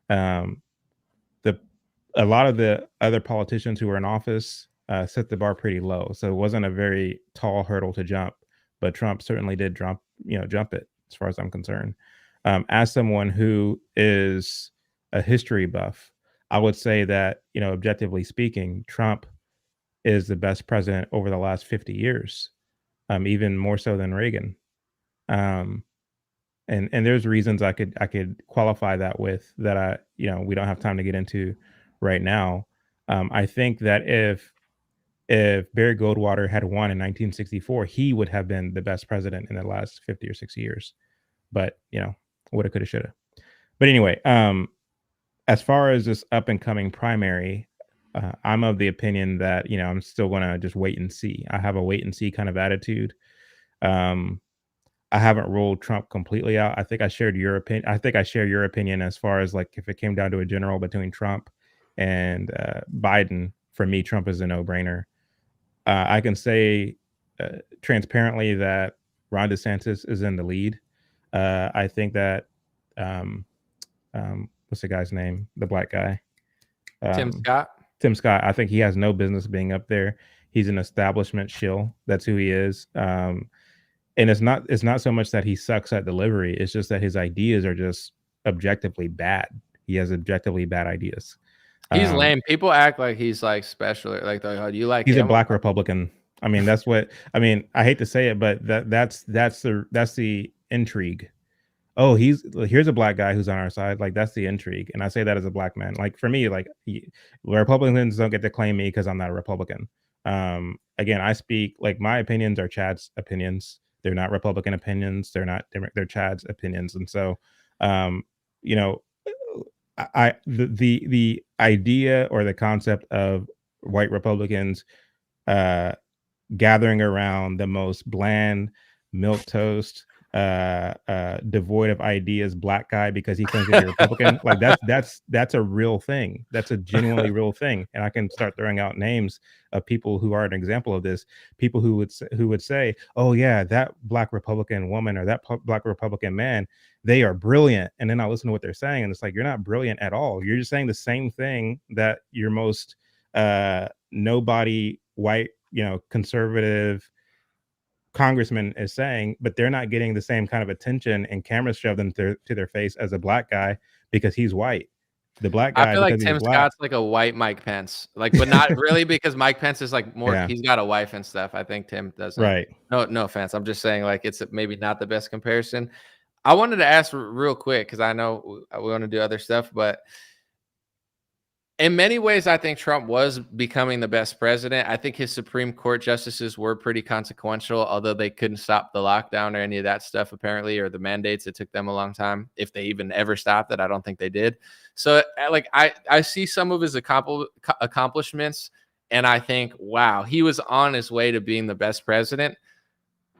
Um, the a lot of the other politicians who were in office set the bar pretty low, so it wasn't a very tall hurdle to jump. But Trump certainly did jump it, as far as I'm concerned. As someone who is a history buff, I would say that, objectively speaking, Trump is the best president over the last 50 years, even more so than Reagan. Um, and there's reasons I could qualify that with that. We don't have time to get into right now. I think that if Barry Goldwater had won in 1964, he would have been the best president in the last 50 or 60 years. But woulda, coulda, shoulda. But anyway, as far as this up and coming primary, I'm of the opinion that I'm still gonna just wait and see. I have a wait and see kind of attitude. Um, I haven't ruled Trump completely out. I think I shared your opinion. I think I share your opinion as far as like if it came down to a general between Trump and Biden. For me, Trump is a no-brainer. I can say transparently that Ron DeSantis is in the lead. I think that what's the guy's name? The black guy, Tim Scott. Tim Scott. I think he has no business being up there. He's an establishment shill. That's who he is. And it's not so much that he sucks at delivery. It's just that his ideas are just objectively bad. He has objectively bad ideas. He's lame. People act like he's like special. Like, do you like he's him? A black Republican. I mean, that's what I mean. I hate to say it, but that's the intrigue. Oh, here's a black guy who's on our side. Like, that's the intrigue. And I say that as a black man. Like, for me, like, Republicans don't get to claim me because I'm not a Republican. Again, I speak like my opinions are Chad's opinions. They're not Republican opinions. They're Chad's opinions. And so, the idea or the concept of white Republicans gathering around the most bland, milquetoast, devoid of ideas black guy because he claims to be a Republican, like that's a real thing. That's a genuinely real thing. And I can start throwing out names of people who are an example of this. People who would say, oh yeah, that black Republican woman or that black Republican man, they are brilliant. And then I listen to what they're saying, and it's like, you're not brilliant at all. You're just saying the same thing that your most nobody white, conservative congressman is saying, but they're not getting the same kind of attention and cameras shoved into their face as a black guy because he's white. The black guy, I feel like Tim Scott's like a white Mike Pence, like, but not really because Mike Pence is like more. Yeah. He's got a wife and stuff. I think Tim doesn't. Right. No offense. I'm just saying, like, it's maybe not the best comparison. I wanted to ask real quick because I know we want to do other stuff, but in many ways, I think Trump was becoming the best president. I think his Supreme Court justices were pretty consequential, although they couldn't stop the lockdown or any of that stuff, apparently, or the mandates. It took them a long time, if they even ever stopped it. I don't think they did. So, like, I see some of his accomplishments, and I think, wow, he was on his way to being the best president.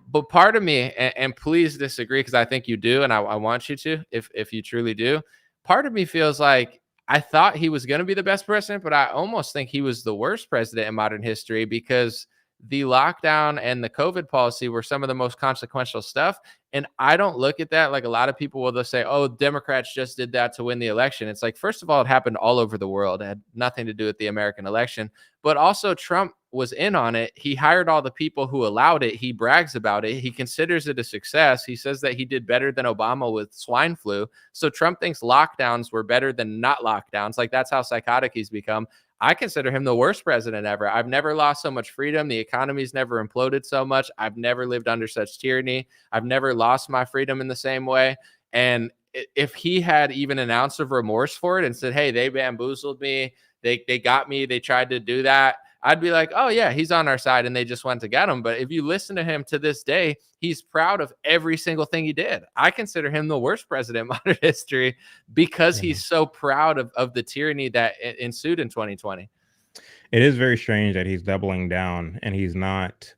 But part of me, and please disagree, because I think you do, and I want you to, if you truly do, part of me feels like I thought he was going to be the best president, but I almost think he was the worst president in modern history because the lockdown and the COVID policy were some of the most consequential stuff. And I don't look at that like a lot of people will. They'll say, oh, Democrats just did that to win the election. It's like, first of all, it happened all over the world. It had nothing to do with the American election. But also Trump was in on it. He hired all the people who allowed it. He brags about it. He considers it a success. He says that he did better than Obama with swine flu. So Trump thinks lockdowns were better than not lockdowns. Like, that's how psychotic he's become. I consider him the worst president ever. I've never lost so much freedom. The economy's never imploded so much. I've never lived under such tyranny. I've never lost my freedom in the same way. And if he had even an ounce of remorse for it and said, hey, they bamboozled me, they got me, they tried to do that, I'd be like, oh yeah, he's on our side and they just went to get him. But if you listen to him to this day, he's proud of every single thing he did. I consider him the worst president in modern history because he's so proud of the tyranny that ensued in 2020. It is very strange that he's doubling down and he's not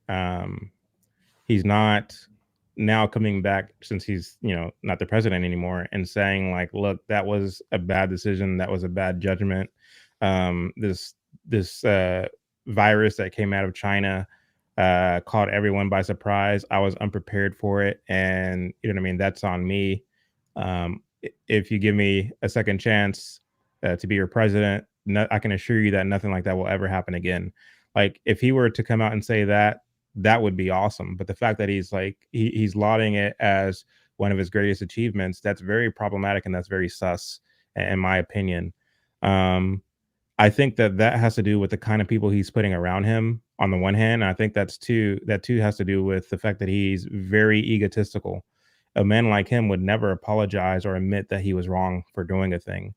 now coming back, since he's not the president anymore, and saying like, look, that was a bad decision, that was a bad judgment. This virus that came out of China caught everyone by surprise. I was unprepared for it, and you know what I mean. That's on me. If you give me a second chance to be your president, I can assure you that nothing like that will ever happen again. Like if he were to come out and say that, that would be awesome. But the fact that he's like he's lauding it as one of his greatest achievements, that's very problematic and that's very sus, in my opinion. Um, I think that that has to do with the kind of people he's putting around him on the one hand. I think that too has to do with the fact that he's very egotistical. A man like him would never apologize or admit that he was wrong for doing a thing,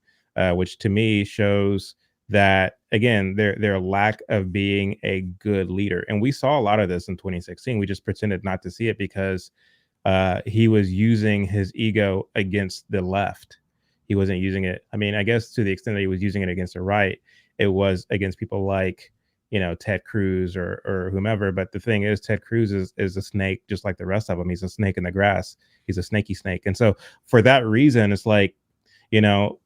which to me shows that again their lack of being a good leader. And we saw a lot of this in 2016. We just pretended not to see it because he was using his ego against the left. He wasn't using it. I mean, I guess to the extent that he was using it against the right, it was against people like, you know, Ted Cruz or whomever. But the thing is, Ted Cruz is a snake, just like the rest of them. He's a snake in the grass. He's a snaky snake. And so for that reason, it's like, you know,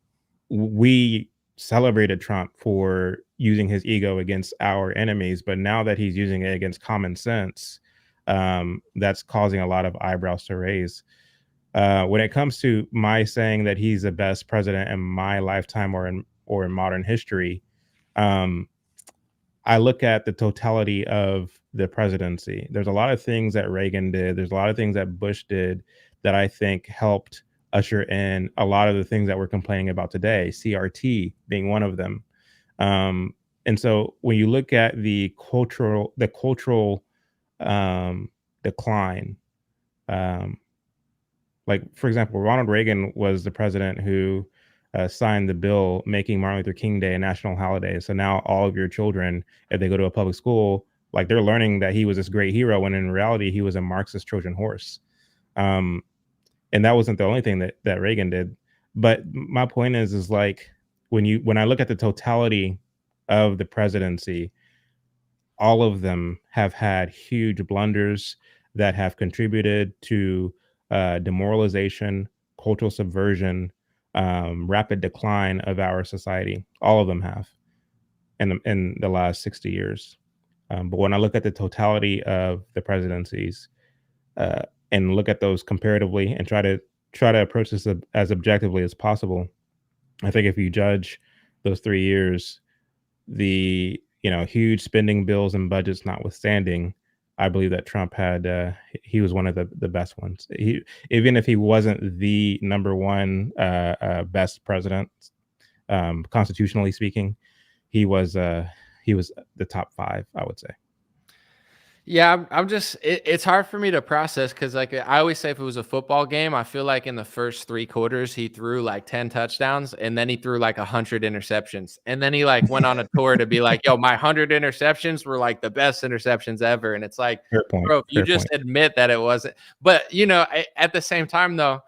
we celebrated Trump for using his ego against our enemies, but now that he's using it against common sense, that's causing a lot of eyebrows to raise. When it comes to my saying that he's the best president in my lifetime or in modern history, um, I look at the totality of the presidency. There's a lot of things that Reagan did. There's a lot of things that Bush did that I think helped usher in a lot of the things that we're complaining about today, CRT being one of them. And so when you look at the cultural decline, um, like for example, Ronald Reagan was the president who signed the bill making Martin Luther King Day a national holiday. So now all of your children, if they go to a public school, like they're learning that he was this great hero, when in reality he was a Marxist Trojan horse. Um, and that wasn't the only thing that Reagan did. But my point is like when I look at the totality of the presidency, all of them have had huge blunders that have contributed to demoralization, cultural subversion, rapid decline of our society. All of them have in the last 60 years. But when I look at the totality of the presidencies uh, and look at those comparatively and try to approach this as objectively as possible, I think if you judge those 3 years, the huge spending bills and budgets notwithstanding, I believe that Trump had he was one of the best ones. He, even if he wasn't the number one best president, constitutionally speaking, he was the top five, I would say. Yeah, I'm just it's hard for me to process because like I always say, if it was a football game, I feel like in the first 3 quarters he threw like 10 touchdowns and then he threw like 100 interceptions. And then he like went on a tour to be like, yo, my 100 interceptions were like the best interceptions ever. And it's like, Fair point. bro, if you Fair just point. admit that it wasn't, but at the same time though,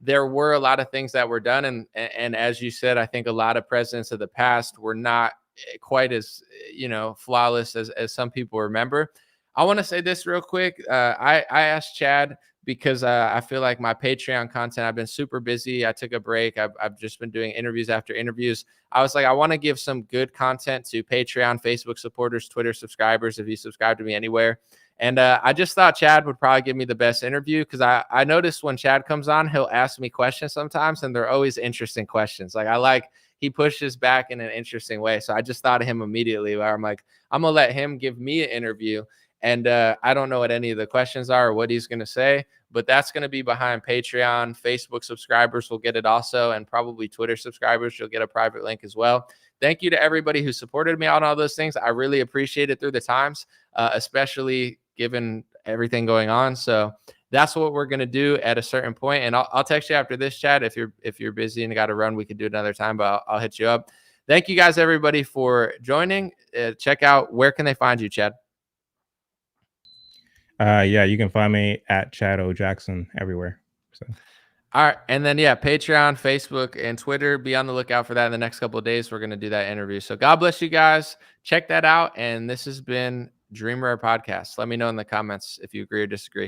there were a lot of things that were done. And as you said, I think a lot of presidents of the past were not quite as, flawless as some people remember. I want to say this real quick. I asked Chad because I feel like my Patreon content, I've been super busy. I took a break. I've just been doing interviews after interviews. I was like, I want to give some good content to Patreon, Facebook supporters, Twitter subscribers, if you subscribe to me anywhere. And I just thought Chad would probably give me the best interview because I noticed when Chad comes on, he'll ask me questions sometimes, and they're always interesting questions. He pushes back in an interesting way. So I just thought of him immediately where I'm like, I'm going to let him give me an interview. And I don't know what any of the questions are or what he's going to say, but that's going to be behind Patreon. Facebook subscribers will get it also, and probably Twitter subscribers, you'll get a private link as well. Thank you to everybody who supported me on all those things. I really appreciate it through the times, especially given everything going on. So that's what we're going to do at a certain point. And I'll text you after this, Chad. If you're busy and got to run, we could do it another time, but I'll hit you up. Thank you guys, everybody, for joining. Check out, where can they find you, Chad? Yeah, you can find me at Chad O. Jackson everywhere. So. All right. And then, Patreon, Facebook, and Twitter. Be on the lookout for that in the next couple of days. We're going to do that interview. So God bless you guys. Check that out. And this has been Dreamer Podcast. Let me know in the comments if you agree or disagree.